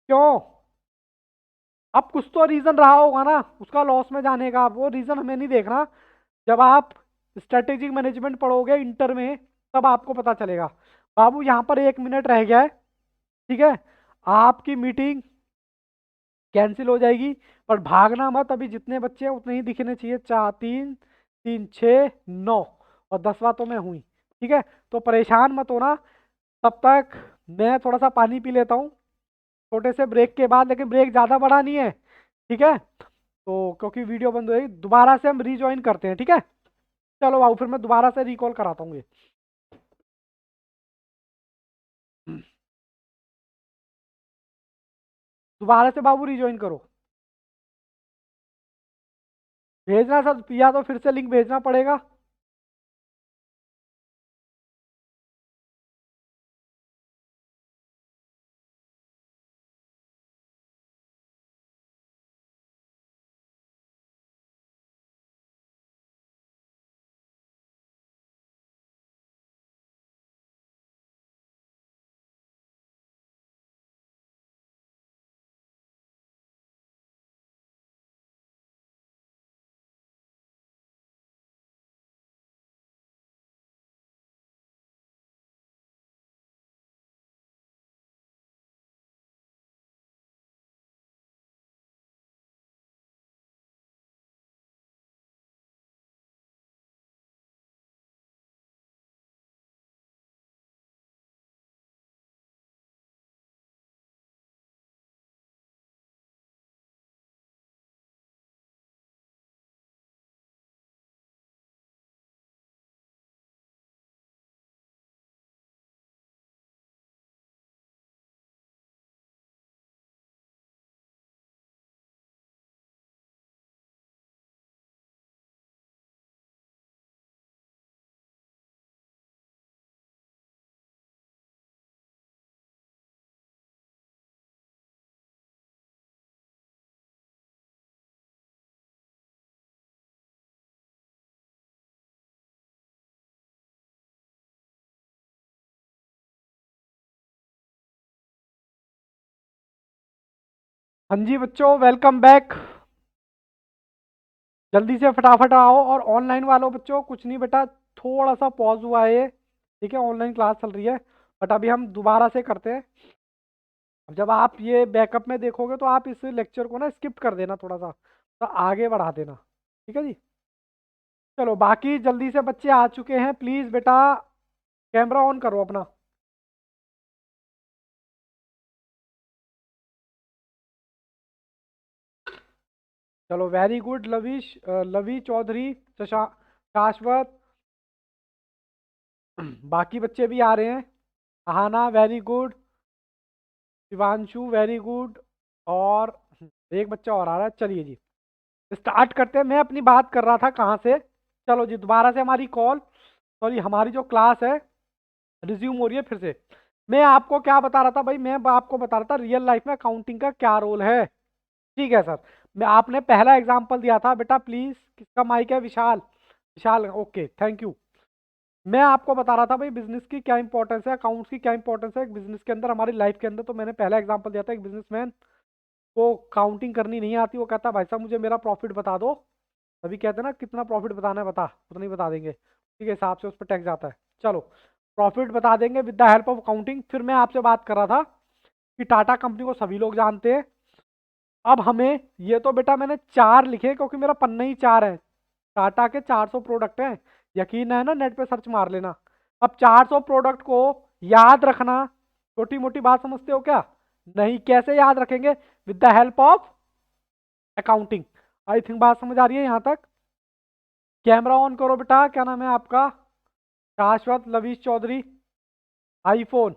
क्यों? अब कुछ तो रीजन रहा होगा ना उसका लॉस में जाने का, वो रीजन हमें नहीं देखना। जब आप स्ट्रेटेजिक मैनेजमेंट पढ़ोगे इंटर में, तब आपको पता चलेगा। बाबू यहाँ पर 1 मिनट रह गया है, ठीक है? आपकी मीटिंग कैंसिल हो जाएगी, पर भागना मत। अभी जितने बच्चे हैं उतने ही दिखने चाहिए। चार, तीन, तीन, 6, 9, और 10वां तो मैं हुई। ठीक है, तो परेशान मत होना। तब तक मैं थोड़ा सा पानी पी लेता हूँ, छोटे से ब्रेक के बाद। लेकिन ब्रेक ज़्यादा बड़ा नहीं है, ठीक है? तो क्योंकि वीडियो बंद हो गई, दोबारा से हम रीज्वाइन करते हैं, ठीक है? चलो आओ, फिर मैं दोबारा से रिकॉल कराता हूँ ये। दोबारा से बाबू रिज्वाइन करो। भेजना सर, या तो फिर से लिंक भेजना पड़ेगा। हाँ जी बच्चों, वेलकम बैक। जल्दी से फटाफट आओ। और ऑनलाइन वालों बच्चों कुछ नहीं बेटा, थोड़ा सा पॉज हुआ है ये, ठीक है, ऑनलाइन क्लास चल रही है, बट अभी हम दोबारा से करते हैं। अब जब आप ये बैकअप में देखोगे तो आप इस लेक्चर को ना स्किप कर देना, थोड़ा सा तो आगे बढ़ा देना, ठीक है जी। चलो बाकी जल्दी से बच्चे आ चुके हैं, प्लीज़ बेटा कैमरा ऑन करो अपना। चलो वेरी गुड लविश, लवी चौधरी, शाश्वत, बाकी बच्चे भी आ रहे हैं। Ahana very good, Shivanshu very good, और एक बच्चा और आ रहा है। चलिए जी स्टार्ट करते हैं। मैं अपनी बात कर रहा था कहाँ से, चलो जी दोबारा से हमारी कॉल, सॉरी हमारी जो क्लास है रिज्यूम हो रही है फिर से। मैं आपको क्या बता रहा था भाई, मैं आपको बता रहा था रियल लाइफ में अकाउंटिंग का क्या रोल है। ठीक है सर, मैं आपने पहला एग्जांपल दिया था बेटा, प्लीज किसका माइक है, विशाल, विशाल ओके थैंक यू। मैं आपको बता रहा था भाई बिजनेस की क्या इंपॉर्टेंस है, अकाउंट्स की क्या इंपॉर्टेंस है एक बिजनेस के अंदर, हमारी लाइफ के अंदर। तो मैंने पहला एग्जांपल दिया था, एक बिजनेसमैन को काउंटिंग करनी नहीं आती, वो कहता भाई साहब मुझे मेरा प्रॉफिट बता दो। तभी कहते हैं ना कितना प्रॉफिट बताना है बता, उतना ही बता देंगे, ठीक है, हिसाब से उस पर टैक्स जाता है। चलो प्रॉफिट बता देंगे with the help of accounting. फिर मैं आपसे बात कर रहा था कि टाटा कंपनी को सभी लोग जानते हैं। अब हमें, ये तो बेटा मैंने चार लिखे क्योंकि मेरा पन्ना ही चार है, टाटा के 400 प्रोडक्ट हैं, यकीन है ना, नेट पे सर्च मार लेना। अब 400 प्रोडक्ट को याद रखना छोटी मोटी बात समझते हो क्या? नहीं, कैसे याद रखेंगे? With the help of accounting. I think बात समझ आ रही है यहाँ तक। कैमरा ऑन करो बेटा, क्या नाम है आपका? शाश्वत लवीश चौधरी। आईफोन,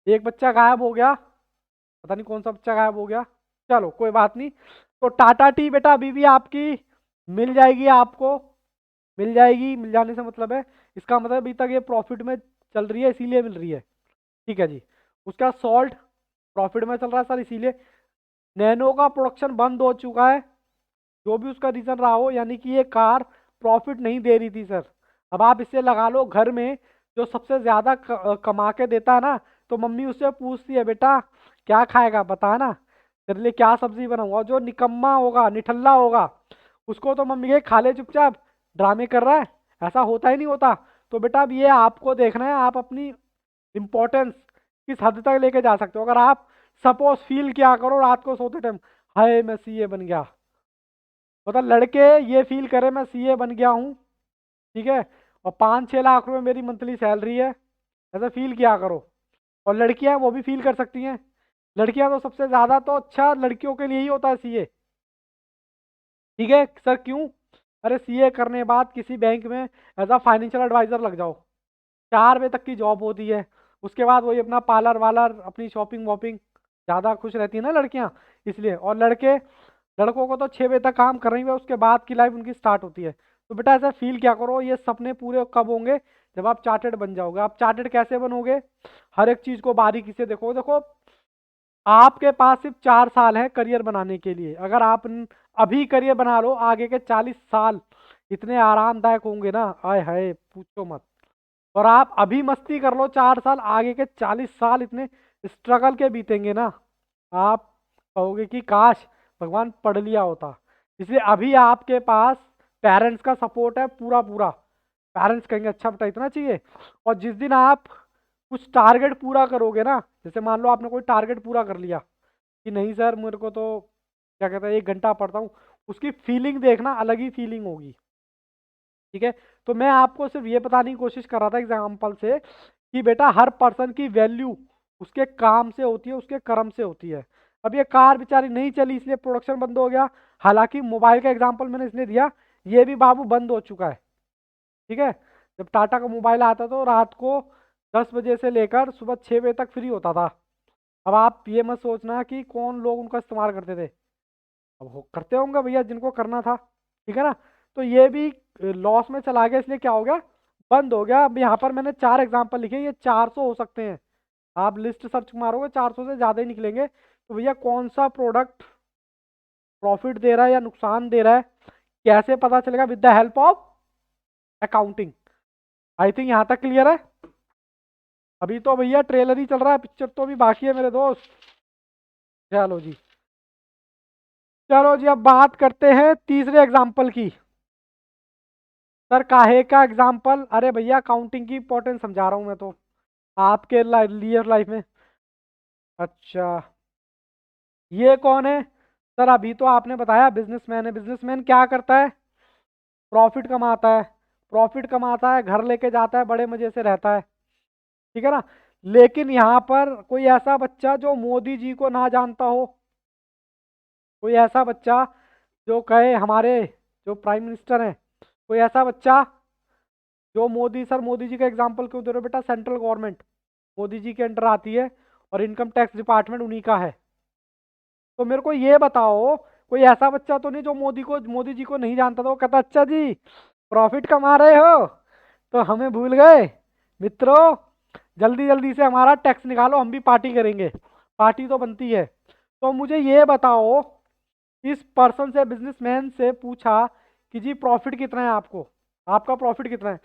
एक बच्चा गायब हो गया, पता नहीं कौन सा बच्चा गायब हो गया, चलो कोई बात नहीं। तो टाटा टी बेटा अभी भी आपकी मिल जाएगी आपको, मिल जाएगी, मिल जाने से मतलब है, इसका मतलब अभी तक ये प्रॉफिट में चल रही है इसीलिए मिल रही है, ठीक है जी। उसका सॉल्ट प्रॉफिट में चल रहा है सर इसीलिए। नैनो का प्रोडक्शन बंद हो चुका है, जो भी उसका रीजन रहा हो, यानी कि ये कार प्रॉफिट नहीं दे रही थी सर। अब आप इससे लगा लो घर में जो सबसे ज्यादा कमा के देता है ना, तो मम्मी उससे पूछती है बेटा क्या खाएगा बता ना, तेरे लिए क्या सब्जी बनाऊंगा। जो निकम्मा होगा निठल्ला होगा उसको तो मम्मी के खा ले चुपचाप, ड्रामे कर रहा है, ऐसा होता ही नहीं होता। तो बेटा अब ये आपको देखना है, आप अपनी इंपॉर्टेंस किस हद तक लेके जा सकते हो। अगर आप सपोज फील किया करो रात को सोते टाइम, हाय मैं सीए बन गया, मतलब लड़के ये फील करे मैं सीए बन गया हूँ, ठीक है, और 5-6 लाख रुपए मेरी मंथली सैलरी है, ऐसा फील किया करो। और लड़कियां वो भी फील कर सकती हैं, लड़कियां तो सबसे ज्यादा तो अच्छा लड़कियों के लिए ही होता है सीए, ठीक है सर क्यों? अरे सीए करने के बाद किसी बैंक में एज अ फाइनेंशियल एडवाइजर लग जाओ, 4 बजे तक की जॉब होती है, उसके बाद वही अपना पार्लर वालर अपनी शॉपिंग वॉपिंग, ज़्यादा खुश रहती है ना लड़कियां, इसलिए। और लड़के, लड़कों को तो 6 बजे तक काम कर रही है, उसके बाद की लाइफ उनकी स्टार्ट होती है। तो बेटा ऐसा फील क्या करो, ये सपने पूरे कब होंगे? जब आप चार्टेड बन जाओगे। आप चार्टेड कैसे बनोगे? हर एक चीज़ को बारीकी से देखो। देखो आपके पास सिर्फ 4 साल है करियर बनाने के लिए, अगर आप अभी करियर बना लो आगे के 40 साल इतने आरामदायक होंगे ना, आय हाय पूछो मत। और आप अभी मस्ती कर लो 4 साल, आगे के 40 साल इतने स्ट्रगल के बीतेंगे ना, आप कहोगे कि काश भगवान पढ़ लिया होता। इसलिए अभी आपके पास पेरेंट्स का सपोर्ट है पूरा पूरा, पेरेंट्स कहेंगे अच्छा बेटा इतना चाहिए। और जिस दिन आप कुछ टारगेट पूरा करोगे ना, जैसे मान लो आपने कोई टारगेट पूरा कर लिया कि नहीं सर मेरे को तो क्या कहते हैं 1 घंटा पढ़ता हूँ, उसकी फीलिंग देखना अलग ही फीलिंग होगी, ठीक है। तो मैं आपको सिर्फ ये बताने की कोशिश कर रहा था एग्जाम्पल से कि बेटा हर पर्सन की वैल्यू उसके काम से होती है, उसके कर्म से होती है। अब ये कार बेचारी नहीं चली इसलिए प्रोडक्शन बंद हो गया, हालांकि मोबाइल का एग्जाम्पल मैंने इसलिए दिया, ये भी बाबू बंद हो चुका है, ठीक है। जब टाटा का मोबाइल आता तो रात को 10 बजे से लेकर सुबह 6 बजे तक फ्री होता था। अब आप ये मत सोचना कि कौन लोग उनका इस्तेमाल करते थे, अब वो करते होंगे भैया जिनको करना था, ठीक है ना। तो ये भी लॉस में चला गया, इसलिए क्या हो गया, बंद हो गया। अब यहाँ पर मैंने 4 एग्जाम्पल लिखे, ये 400 हो सकते हैं, आप लिस्ट सर्च मारोगे 400 से ज़्यादा ही निकलेंगे। तो भैया कौन सा प्रोडक्ट प्रॉफिट दे रहा है या नुकसान दे रहा है, कैसे पता चलेगा? With the help of accounting. I think यहाँ तक क्लियर है। अभी तो भैया ट्रेलर ही चल रहा है, पिक्चर तो अभी बाकी है मेरे दोस्त। चलो जी चलो जी, अब बात करते हैं तीसरे एग्जाम्पल की। सर काहे का एग्जाम्पल? अरे भैया काउंटिंग की इंपॉर्टेंस समझा रहा हूँ मैं तो आपके रियल लाइफ में। अच्छा, ये कौन है? सर अभी तो आपने बताया बिजनेसमैन है। बिजनेसमैन क्या करता है? प्रॉफिट कमाता है। प्रॉफिट कमाता है, घर लेके जाता है, बड़े मजे से रहता है। ठीक है ना? लेकिन यहाँ पर कोई ऐसा बच्चा जो मोदी जी को ना जानता हो, कोई ऐसा बच्चा जो कहे हमारे जो प्राइम मिनिस्टर हैं, कोई ऐसा बच्चा जो मोदी, सर मोदी जी का एग्जाम्पल क्यों दे रहे हो बेटा? सेंट्रल गवर्नमेंट मोदी जी के अंडर आती है और इनकम टैक्स डिपार्टमेंट उन्हीं का है। तो मेरे को ये बताओ, कोई ऐसा बच्चा तो नहीं जो मोदी जी को नहीं जानता था, वो कहता अच्छा जी प्रॉफिट कमा रहे हो तो हमें भूल गए मित्रों, जल्दी जल्दी से हमारा टैक्स निकालो, हम भी पार्टी करेंगे। पार्टी तो बनती है। तो मुझे ये बताओ, इस पर्सन से, बिजनेसमैन से पूछा कि जी प्रॉफिट कितना है आपको, आपका प्रॉफिट कितना है,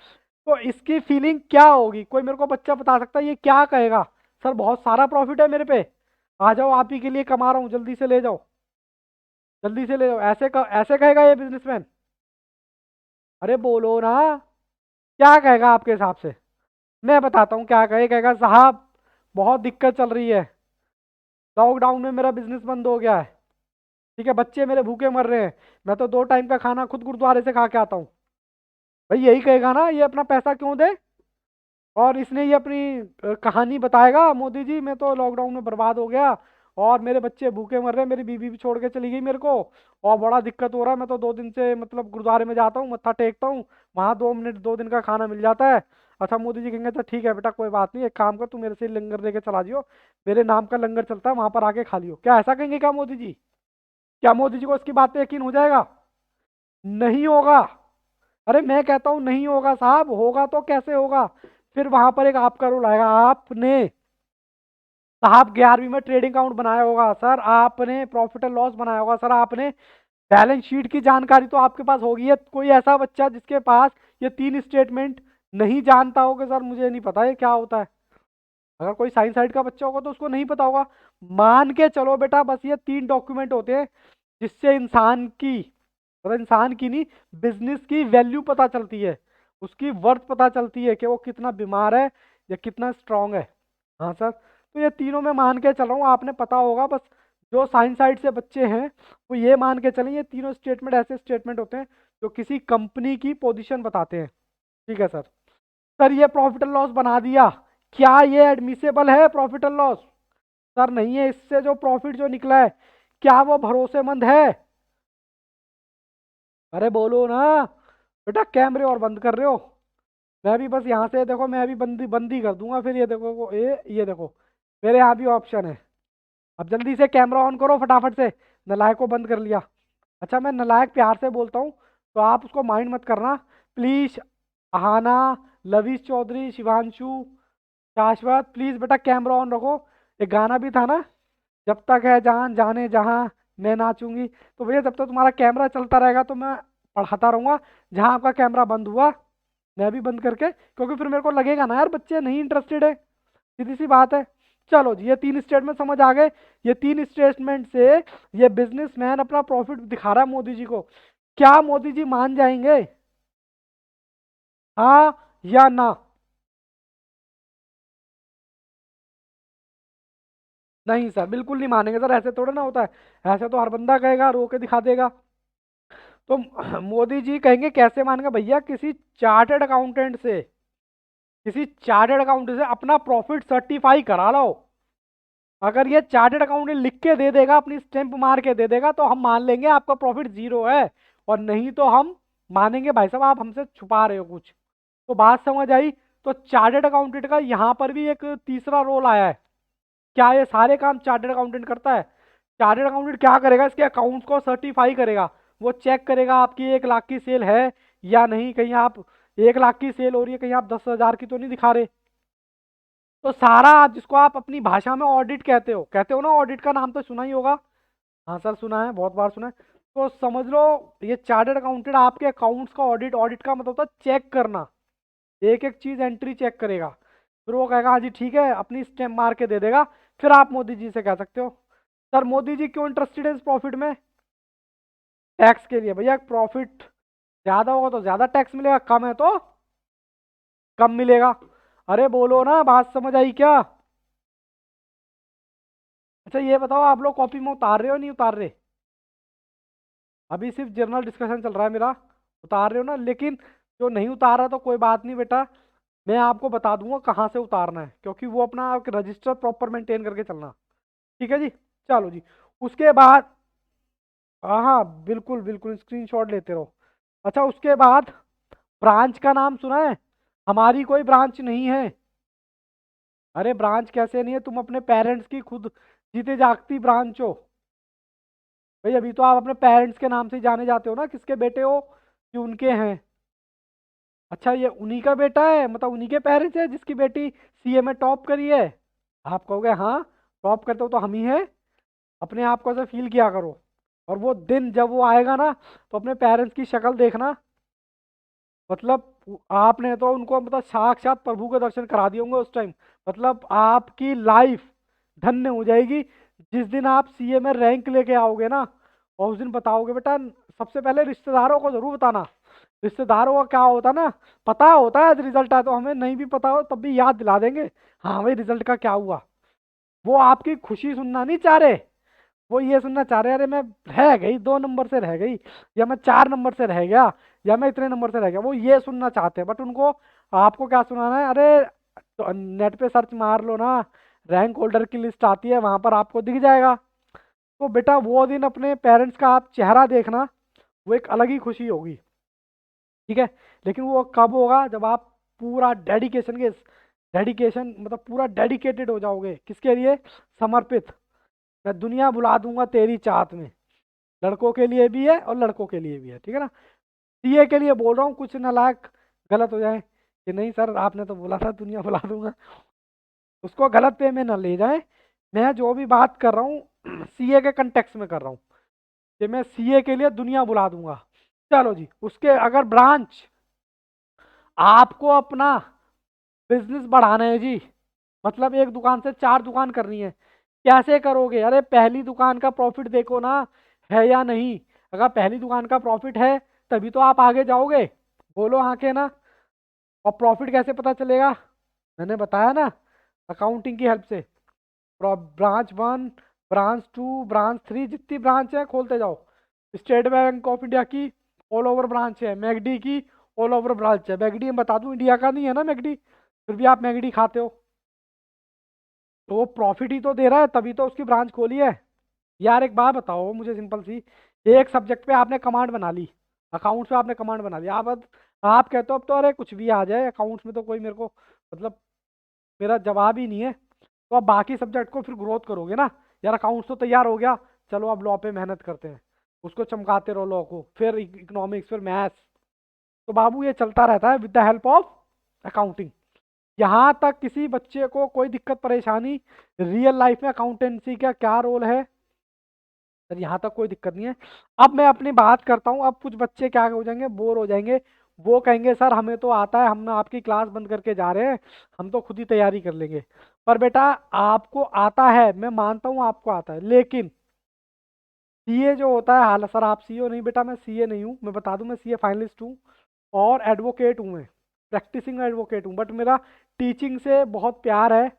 तो इसकी फीलिंग क्या होगी? कोई मेरे को बच्चा बता सकता है ये क्या कहेगा? सर बहुत सारा प्रॉफिट है मेरे पे, आ जाओ आप ही के लिए कमा रहा हूँ, जल्दी से ले जाओ, जल्दी से ले जाओ, ऐसे कहेगा ये बिजनेसमैन? अरे बोलो ना, क्या कहेगा आपके हिसाब से? मैं बताता हूँ क्या कहेगा। साहब बहुत दिक्कत चल रही है, लॉकडाउन में मेरा बिजनेस बंद हो गया है, ठीक है, बच्चे मेरे भूखे मर रहे हैं, मैं तो 2 टाइम का खाना खुद गुरुद्वारे से खा के आता हूँ। भाई यही कहेगा ना, ये अपना पैसा क्यों दे? और इसने ये अपनी कहानी बताएगा, मोदी जी मैं तो लॉकडाउन में बर्बाद हो गया और मेरे बच्चे भूखे मर रहे हैं, मेरी बीवी भी छोड़ के चली गई मेरे को, और बड़ा दिक्कत हो रहा है, मैं तो 2 दिन से मतलब गुरुद्वारे में जाता हूँ, मत्था टेकता हूँ, वहाँ 2 मिनट 2 दिन का खाना मिल जाता है। अच्छा मोदी जी कहेंगे तो ठीक है बेटा कोई बात नहीं, एक काम कर तू मेरे से लंगर लेके चला जियो, मेरे नाम का लंगर चलता है, वहां पर आके खा लियो। क्या ऐसा कहेंगे क्या मोदी जी? क्या मोदी जी को इसकी बात पे यकीन हो जाएगा? नहीं होगा। अरे मैं कहता हूँ नहीं होगा साहब, होगा तो कैसे होगा? फिर वहां पर एक आपका रोल आएगा। आपने साहब 11वीं में ट्रेडिंग अकाउंट बनाया होगा सर, आपने प्रॉफिट एंड लॉस बनाया होगा सर, आपने बैलेंस शीट की जानकारी तो आपके पास होगी है। कोई ऐसा बच्चा जिसके पास ये 3 स्टेटमेंट नहीं जानता होगा सर मुझे नहीं पता ये क्या होता है? अगर कोई साइंस साइड का बच्चा होगा तो उसको नहीं पता होगा। मान के चलो बेटा बस ये 3 डॉक्यूमेंट होते हैं जिससे इंसान की, मतलब इंसान की नहीं, बिजनेस की वैल्यू पता चलती है, उसकी वर्थ पता चलती है कि वो कितना बीमार है या कितना स्ट्रांग है। हाँ सर, तो ये तीनों मैं मान के चल रहा हूँ, आपने पता होगा, बस जो साइंस साइड से बच्चे हैं वो ये मान के चलें ये तीनों स्टेटमेंट ऐसे स्टेटमेंट होते हैं जो किसी कंपनी की पोजीशन बताते हैं। ठीक है सर। सर ये प्रॉफिट एंड लॉस बना दिया, क्या ये एडमिसेबल है प्रॉफिट एंड लॉस? सर नहीं है, इससे जो प्रॉफिट जो निकला है क्या वो भरोसेमंद है? अरे बोलो ना बेटा, कैमरे और बंद कर रहे हो? मैं भी बस यहाँ से देखो, मैं भी बंदी कर दूंगा फिर। ये देखो ये देखो, मेरे यहाँ भी ऑप्शन है। अब जल्दी से कैमरा ऑन करो फटाफट से। नलायक को बंद कर लिया। अच्छा मैं नलायक प्यार से बोलता हूँ तो आप उसको माइंड मत करना प्लीज। अहाना, लवीश चौधरी, शिवांशु, शाश्वत, प्लीज बेटा कैमरा ऑन रखो। एक गाना भी था ना, जब तक है जान जाने जहां मैं नाचूंगी। तो भैया जब तक तुम्हारा कैमरा चलता रहेगा तो मैं पढ़ाता रहूंगा, जहां आपका कैमरा बंद हुआ मैं भी बंद करके, क्योंकि फिर मेरे को लगेगा ना यार बच्चे नहीं इंटरेस्टेड है, सीधी सी बात है। चलो जी, ये 3 स्टेटमेंट समझ आ गए। ये 3 स्टेटमेंट से ये बिजनेसमैन अपना प्रॉफिट दिखा रहा है मोदी जी को। क्या मोदी जी मान जाएंगे? हाँ या ना? नहीं सर बिल्कुल नहीं मानेंगे सर, ऐसे थोड़ा ना होता है, ऐसे तो हर बंदा कहेगा, रो के दिखा देगा। तो मोदी जी कहेंगे कैसे मानेंगे भैया? किसी चार्टर्ड अकाउंटेंट से, किसी चार्टर्ड अकाउंटेंट से अपना प्रॉफिट सर्टिफाई करा लो। अगर ये चार्टर्ड अकाउंटेंट लिख के दे देगा, अपनी स्टैंप मार के दे देगा, तो हम मान लेंगे आपका प्रॉफिट जीरो है, और नहीं तो हम मानेंगे भाई साहब आप हमसे छुपा रहे हो कुछ। तो बात समझ आई? तो चार्टर्ड अकाउंटेंट का यहाँ पर भी एक तीसरा रोल आया है। क्या ये सारे काम चार्टर्ड अकाउंटेंट करता है? चार्टर्ड अकाउंटेंट क्या करेगा? इसके अकाउंट्स को सर्टिफाई करेगा। वो चेक करेगा आपकी 1 लाख की सेल है या नहीं, कहीं आप 1 लाख की सेल हो रही है, कहीं आप 10,000 की तो नहीं दिखा रहे। तो सारा आप जिसको आप अपनी भाषा में ऑडिट कहते हो ना, ऑडिट का नाम तो सुना ही होगा। हाँ सर सुना है, बहुत बार सुना है। तो समझ लो ये चार्टर्ड अकाउंटेंट आपके अकाउंट्स का ऑडिट, ऑडिट का मतलब होता है चेक करना, एक एक चीज एंट्री चेक करेगा, फिर वो कहेगा हाँ जी ठीक है, अपनी स्टैम्प मार के दे देगा। फिर आप मोदी जी से कह सकते हो। सर मोदी जी क्यों इंटरेस्टेड है इस प्रॉफिट में? टैक्स के लिए भैया प्रॉफिट ज्यादा होगा तो ज्यादा टैक्स मिलेगा, कम है तो कम मिलेगा। अरे बोलो ना, बात समझ आई क्या? अच्छा ये बताओ, आप लोग कॉपी में उतार रहे हो नहीं उतार रहे? अभी सिर्फ जनरल डिस्कशन चल रहा है मेरा, उतार रहे हो ना? लेकिन जो नहीं उतार रहा तो कोई बात नहीं बेटा, मैं आपको बता दूंगा कहाँ से उतारना है, क्योंकि वो अपना रजिस्टर प्रॉपर मेंटेन करके चलना। ठीक है जी, चलो जी। उसके बाद, हाँ हाँ बिल्कुल बिल्कुल, स्क्रीनशॉट लेते रहो। अच्छा उसके बाद, ब्रांच का नाम सुना है? हमारी कोई ब्रांच नहीं है। अरे ब्रांच कैसे नहीं है, तुम अपने पेरेंट्स की खुद जीते जागती ब्रांच हो। भाई अभी तो आप अपने पेरेंट्स के नाम से ही जाने जाते हो ना, किसके बेटे हो कि उनके हैं। अच्छा ये उन्हीं का बेटा है, मतलब उन्हीं के पेरेंट्स है जिसकी बेटी सीए में टॉप करी है? आप कहोगे हाँ, टॉप करते हो तो हम ही हैं। अपने आप को ऐसे फील किया करो, और वो दिन जब वो आएगा ना, तो अपने पेरेंट्स की शक्ल देखना, मतलब आपने तो उनको मतलब साक्षात प्रभु के दर्शन करा दिए होंगे उस टाइम। मतलब आपकी लाइफ धन्य हो जाएगी जिस दिन आप सीए में रैंक लेके आओगे ना, और उस दिन बताओगे बेटा। सबसे पहले रिश्तेदारों को जरूर बताना। रिश्तेदारों का क्या होता है ना, पता होता है आज रिजल्ट आया, तो हमें नहीं भी पता हो तब भी याद दिला देंगे, हाँ भाई रिजल्ट का क्या हुआ। वो आपकी खुशी सुनना नहीं चाह रहे, वो ये सुनना चाह रहे हैं, अरे मैं रह गई 2 नंबर से रह गई, या मैं 4 नंबर से रह गया, या मैं इतने नंबर से रह गया, वो ये सुनना चाहते हैं। बट उनको आपको क्या सुनाना है? अरे तो नेट पे सर्च मार लो ना, रैंक होल्डर की लिस्ट आती है, वहां पर आपको दिख जाएगा। तो बेटा वो दिन अपने पेरेंट्स का आप चेहरा देखना, वो एक अलग ही खुशी होगी। ठीक है, लेकिन वो कब होगा? जब आप पूरा डेडिकेशन मतलब पूरा डेडिकेटेड हो जाओगे, किसके लिए? समर्पित। मैं दुनिया भुला दूंगा तेरी चाहत में, लड़कों के लिए भी है और लड़कों के लिए भी है, ठीक है ना? सीए के लिए बोल रहा हूँ, कुछ नालायक गलत हो जाए कि नहीं सर आपने तो बोला था दुनिया भुला दूंगा, उसको गलत वे में न ले जाए। मैं जो भी बात कर रहा हूँ सीए के कंटेक्स में कर रहा हूँ, कि मैं सीए के लिए दुनिया बुला दूंगा। चलो जी, उसके अगर ब्रांच, आपको अपना बिजनेस बढ़ाना है जी, मतलब एक दुकान से 4 दुकान करनी है, कैसे करोगे? अरे पहली दुकान का प्रॉफिट देखो ना, है या नहीं। अगर पहली दुकान का प्रॉफिट है तभी तो आप आगे जाओगे, बोलो हाँ के ना। और प्रॉफिट कैसे पता चलेगा? मैंने बताया ना, अकाउंटिंग की हेल्प से। ब्रांच 1, ब्रांच 2, ब्रांच 3, जितनी ब्रांच है खोलते जाओ। स्टेट बैंक ऑफ इंडिया की ऑल ओवर ब्रांच है, मैगडी की ऑल ओवर ब्रांच है। मैगडी मैं बता दूं इंडिया का नहीं है ना मैगडी, फिर भी आप मैगडी खाते हो, तो वो प्रॉफिट ही तो दे रहा है, तभी तो उसकी ब्रांच खोली है। यार एक बात बताओ मुझे सिंपल सी, एक सब्जेक्ट पे आपने कमांड बना ली, अकाउंट्स पे आपने कमांड बना लिया, आप कहते हो अब तो अरे कुछ भी आ जाए अकाउंट्स में तो कोई मेरे को मतलब मेरा जवाब ही नहीं है, तो आप बाकी सब्जेक्ट को फिर ग्रोथ करोगे ना। यार अकाउंट्स तो तैयार हो गया, चलो अब लॉ पे मेहनत करते हैं, उसको चमकाते रहो लॉ को, फिर इकोनॉमिक्स, फिर मैथ्स। तो बाबू ये चलता रहता है with the help of accounting. यहाँ तक किसी बच्चे को कोई दिक्कत परेशानी रियल लाइफ में अकाउंटेंसी का क्या रोल है, सर यहाँ तक कोई दिक्कत नहीं है। अब मैं अपनी बात करता हूँ, अब कुछ बच्चे क्या हो जाएंगे, बोर हो जाएंगे, वो कहेंगे सर हमें तो आता है, हम आपकी क्लास बंद करके जा रहे हैं, हम तो खुद ही तैयारी कर लेंगे। पर बेटा आपको आता है, मैं मानता हूँ आपको आता है, लेकिन सीए जो होता है, हाल सर आप सीए हो? नहीं बेटा मैं सीए नहीं हूँ, मैं बता दूं मैं सीए फाइनलिस्ट हूँ और एडवोकेट हूँ, मैं प्रैक्टिसिंग एडवोकेट हूँ, बट मेरा टीचिंग से बहुत प्यार है।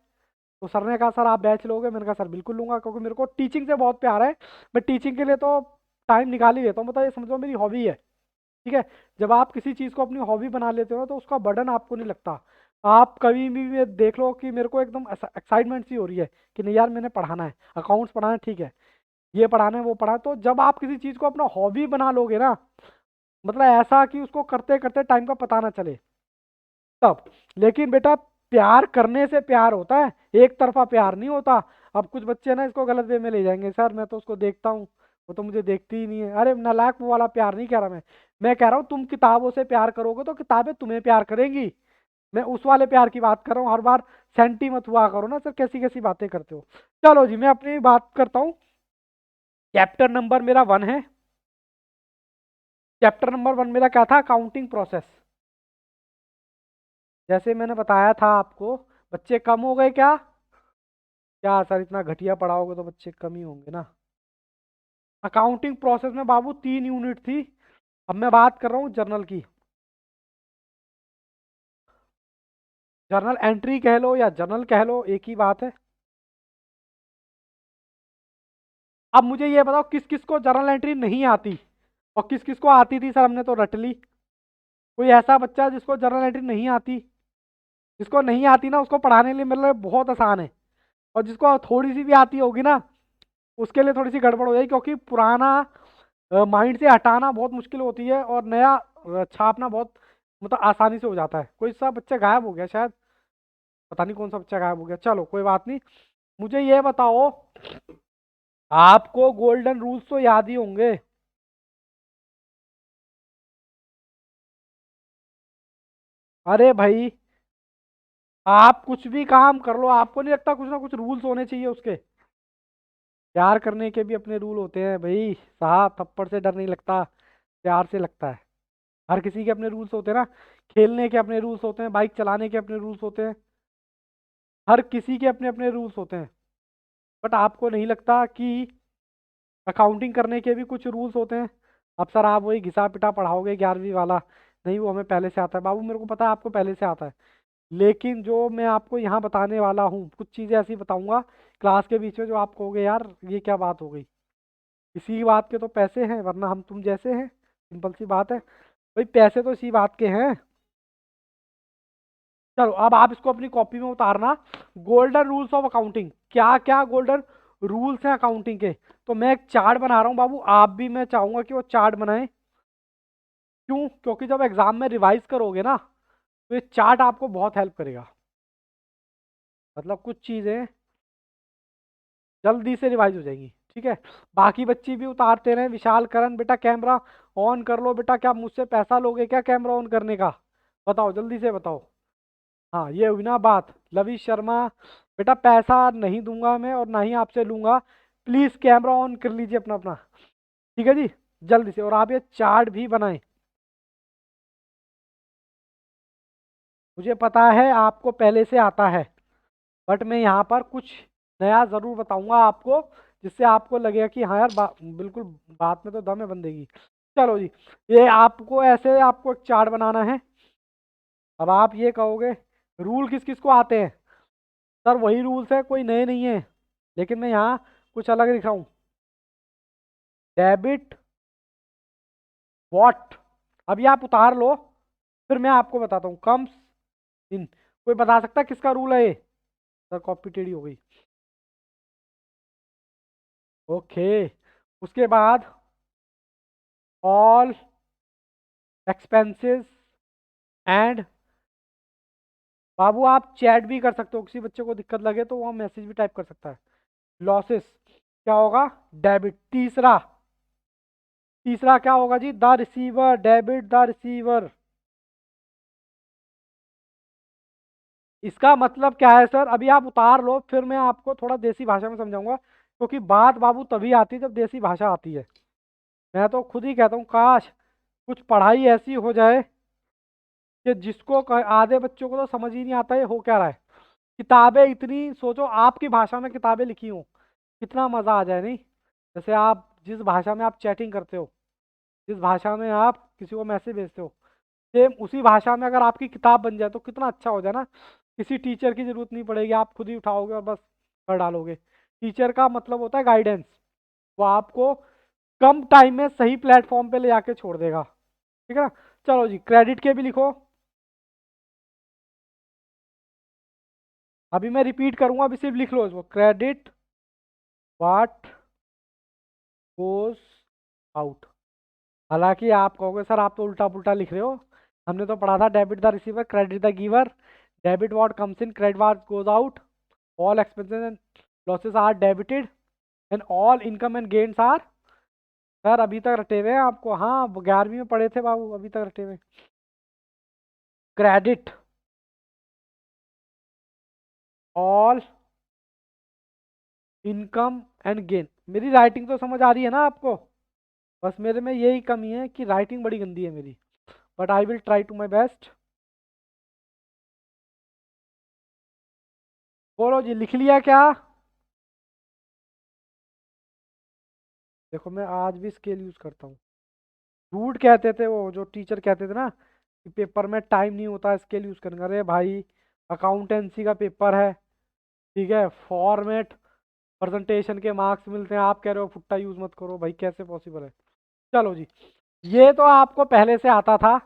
तो सर ने कहा सर आप बैच लोगे? मैंने कहा सर बिल्कुल लूंगा, क्योंकि मेरे को टीचिंग से बहुत प्यार है। मैं टीचिंग के लिए तो टाइम निकाल ही लेता हूँ, मतलब ये समझो मेरी हॉबी है। ठीक है, जब आप किसी चीज़ को अपनी हॉबी बना लेते हो ना, तो उसका बर्डन आपको नहीं लगता। आप कभी भी ये देख लो कि मेरे को एकदम एक्साइटमेंट सी हो रही है कि नहीं यार मैंने पढ़ाना है, अकाउंट्स पढ़ाना है, ठीक है, ये पढ़ाना है वो पढ़ा है। तो जब आप किसी चीज़ को अपना हॉबी बना लोगे ना, मतलब ऐसा कि उसको करते करते टाइम का पता ना चले, तब। लेकिन बेटा प्यार करने से प्यार होता है, एक तरफा प्यार नहीं होता। अब कुछ बच्चे ना इसको गलत वे में ले जाएंगे, सर मैं तो उसको देखता हूँ, वो तो मुझे देखती ही नहीं है। अरे नालायक, वो वाला प्यार नहीं कह रहा मैं कह रहा हूँ तुम किताबों से प्यार करोगे तो किताबें तुम्हें प्यार करेंगी। मैं उस वाले प्यार की बात कर रहा हूँ, हर बार सेंटी मत हुआ करो ना सर, कैसी कैसी बातें करते हो। चलो जी मैं अपनी बात करता हूँ। चैप्टर नंबर मेरा 1 है। चैप्टर नंबर 1 मेरा क्या था? Accounting process. जैसे मैंने बताया था आपको, बच्चे कम हो गए क्या? क्या सर इतना घटिया पढ़ाओगे तो बच्चे कम ही होंगे ना। अकाउंटिंग प्रोसेस में बाबू 3 यूनिट थी। अब मैं बात कर रहा हूँ जर्नल की। जर्नल एंट्री कह लो या जर्नल कह लो, एक ही बात है। अब मुझे ये बताओ किस किस को जर्नल एंट्री नहीं आती और किस किस को आती थी? सर हमने तो रट ली। कोई ऐसा बच्चा जिसको जर्नल एंट्री नहीं आती? जिसको नहीं आती ना उसको पढ़ाने के लिए मेरे लिए बहुत आसान है, और जिसको थोड़ी सी भी आती होगी ना उसके लिए थोड़ी सी गड़बड़ हो जाएगी, क्योंकि पुराना माइंड से हटाना बहुत मुश्किल होती है और नया छापना बहुत मतलब आसानी से हो जाता है। कोई सा बच्चा गायब हो गया शायद, पता नहीं कौन सा बच्चा गायब हो गया। चलो कोई बात नहीं। मुझे ये बताओ, आपको गोल्डन रूल्स तो याद ही होंगे। अरे भाई, आप कुछ भी काम कर लो, आपको नहीं लगता कुछ ना कुछ रूल्स होने चाहिए उसके? प्यार करने के भी अपने रूल होते हैं भाई साहब, थप्पड़ से डर नहीं लगता, प्यार से लगता है। हर किसी के अपने रूल्स होते हैं ना। खेलने के अपने रूल्स होते हैं, बाइक चलाने के अपने रूल्स होते हैं, हर किसी के अपने अपने रूल्स होते हैं। बट आपको नहीं लगता कि अकाउंटिंग करने के भी कुछ रूल्स होते हैं? अब सर आप वही घिसा पिटा पढ़ाओगे 11वीं वाला, नहीं वो हमें पहले से आता है। बाबू मेरे को पता है आपको पहले से आता है, लेकिन जो मैं आपको यहाँ बताने वाला हूँ कुछ चीज़ें ऐसी बताऊंगा क्लास के बीच में जो आप कहोगे यार ये क्या बात हो गई। इसी बात के तो पैसे हैं, वरना हम तुम जैसे हैं, सिंपल सी बात है भाई, पैसे तो इसी बात के हैं। चलो अब आप इसको अपनी कॉपी में उतारना। गोल्डन रूल्स ऑफ अकाउंटिंग, क्या क्या गोल्डन रूल्स हैं अकाउंटिंग के। तो मैं एक चार्ट बना रहा हूँ बाबू, आप भी मैं चाहूंगा कि वो चार्ट बनाएं। क्यों? क्योंकि जब एग्जाम में रिवाइज करोगे ना तो ये चार्ट आपको बहुत हेल्प करेगा। मतलब कुछ चीजें जल्दी से रिवाइज हो जाएंगी, ठीक है। बाकी बच्चे भी उतारते रहे। विशाल करण बेटा कैमरा ऑन कर लो बेटा, क्या मुझसे पैसा लोगे क्या कैमरा ऑन करने का? बताओ जल्दी से बताओ। हाँ ये हुई ना बात। लवी शर्मा बेटा पैसा नहीं दूंगा मैं और ना ही आपसे लूंगा, प्लीज कैमरा ऑन कर लीजिए अपना अपना। ठीक है जी, जल्दी से। और आप ये चार्ट भी बनाएं। मुझे पता है आपको पहले से आता है, बट मैं यहाँ पर कुछ नया ज़रूर बताऊंगा आपको, जिससे आपको लगेगा कि हाँ यार बिल्कुल बात में तो दम है बंदे की। चलो जी, ये आपको ऐसे आपको एक चार्ट बनाना है। अब आप ये कहोगे रूल किस किस को आते हैं? सर वही रूल्स है, कोई नए नहीं है, लेकिन मैं यहाँ कुछ अलग लिखा हूँ। डेबिट वॉट, अभी आप उतार लो, फिर मैं आपको बताता हूँ। कम्स इन, कोई बता सकता है किसका रूल है ये? सर कॉपी टेढ़ी हो गई। ओके, उसके बाद ऑल एक्सपेंसेस एंड, बाबू आप चैट भी कर सकते हो, किसी बच्चे को दिक्कत लगे तो वो मैसेज भी टाइप कर सकता है। लॉसेस क्या होगा? डेबिट। तीसरा, तीसरा क्या होगा जी? The receiver, debit the receiver. इसका मतलब क्या है सर? अभी आप उतार लो, फिर मैं आपको थोड़ा देसी भाषा में समझाऊंगा, क्योंकि बात बाबू तभी आती है जब देसी भाषा आती है। मैं तो खुद ही कहता हूँ काश कुछ पढ़ाई ऐसी हो जाए कि जिसको आधे बच्चों को तो समझ ही नहीं आता है हो क्या रहा है। किताबें इतनी, सोचो आपकी भाषा में किताबें लिखी हो, कितना मजा आ जाए नहीं? जैसे आप जिस भाषा में आप चैटिंग करते हो, जिस भाषा में आप किसी को मैसेज भेजते हो, सेम उसी भाषा में अगर आपकी किताब बन जाए तो कितना अच्छा हो जाए ना। किसी टीचर की जरूरत नहीं पड़ेगी, आप खुद ही उठाओगे और बस कर डालोगे। टीचर का मतलब होता है गाइडेंस, वो आपको कम टाइम में सही प्लेटफॉर्म पे ले जाके छोड़ देगा। ठीक है ना? चलो जी, क्रेडिट के भी लिखो। अभी मैं रिपीट करूंगा, अभी सिर्फ लिख लो इसको। Credit what goes out. हालांकि आप कहोगे सर आप तो उल्टा पुल्टा लिख रहे हो, हमने तो पढ़ा था debit the receiver credit the giver, debit what comes in credit what goes out, all expenses and losses are debited and all income and gains are. Sir अभी तक रटे हुए हैं आपको, हाँ 11वीं में पढ़े थे बाबू, अभी तक रटे हुए। Credit all income and gain. मेरी राइटिंग तो समझ आ रही है ना आपको? बस मेरे में यही कमी है कि राइटिंग बड़ी गंदी है मेरी, but I will try to my best. बोलो जी, लिख लिया क्या? देखो मैं आज भी स्केल यूज करता हूँ। झूठ कहते थे वो जो टीचर कहते थे ना कि पेपर में टाइम नहीं होता स्केल यूज करने का। अरे भाई अकाउंटेंसी का पेपर है, ठीक है, फॉर्मेट प्रेजेंटेशन के मार्क्स मिलते हैं, आप कह रहे हो फुट्टा यूज मत करो, भाई कैसे पॉसिबल है। चलो जी, ये तो आपको पहले से आता था,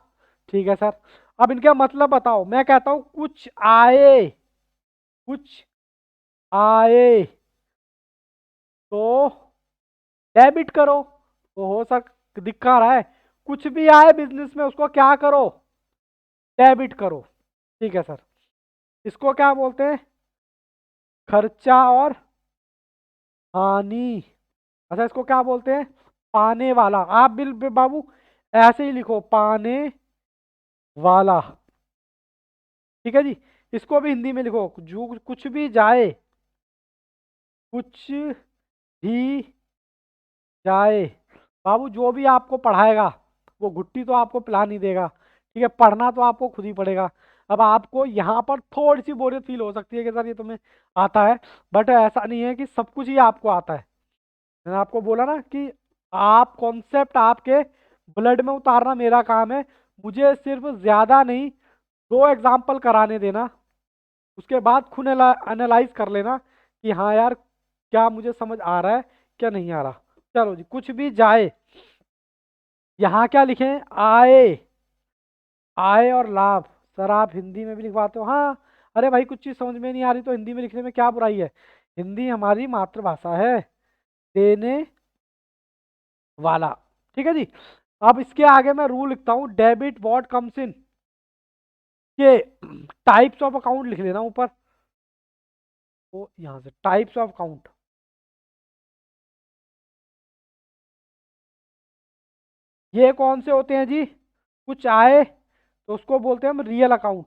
ठीक है सर। अब इनका मतलब बताओ। मैं कहता हूं कुछ आए, कुछ आए तो डेबिट करो। तो हो सक दिखा रहा है, कुछ भी आए बिजनेस में उसको क्या करो, डेबिट करो, ठीक है सर। इसको क्या बोलते हैं, खर्चा और हानि। अच्छा इसको क्या बोलते हैं, पाने वाला। आप बाबू ऐसे ही लिखो, पाने वाला, ठीक है जी। इसको भी हिंदी में लिखो, जो कुछ भी जाए, कुछ भी जाए। बाबू जो भी आपको पढ़ाएगा वो घुट्टी तो आपको पिला नहीं देगा, ठीक है, पढ़ना तो आपको खुद ही पड़ेगा। अब आपको यहाँ पर थोड़ी सी बोरियत फील हो सकती है कि सर ये तुम्हें आता है, बट ऐसा नहीं है कि सब कुछ ही आपको आता है। मैंने आपको बोला ना कि आप कॉन्सेप्ट आपके ब्लड में उतारना मेरा काम है। मुझे सिर्फ ज्यादा नहीं, 2 एग्जाम्पल कराने देना, उसके बाद खुद एनालाइज कर लेना कि हाँ यार क्या मुझे समझ आ रहा है क्या नहीं आ रहा। चलो जी, कुछ भी जाए, यहाँ क्या लिखें, आए, आय और लाभ। सर आप हिंदी में भी लिखवाते हो, हाँ। अरे भाई कुछ चीज़ समझ में नहीं आ रही तो हिंदी में लिखने में क्या बुराई है, हिंदी हमारी मातृभाषा है। देने वाला, ठीक है जी। अब इसके आगे मैं रूल लिखता हूँ, डेबिट व्हाट कम्स इन के टाइप्स ऑफ अकाउंट लिख लेना ऊपर। तो यहाँ से टाइप्स ऑफ अकाउंट, ये कौन से होते हैं जी, कुछ आए तो उसको बोलते हैं हम रियल अकाउंट,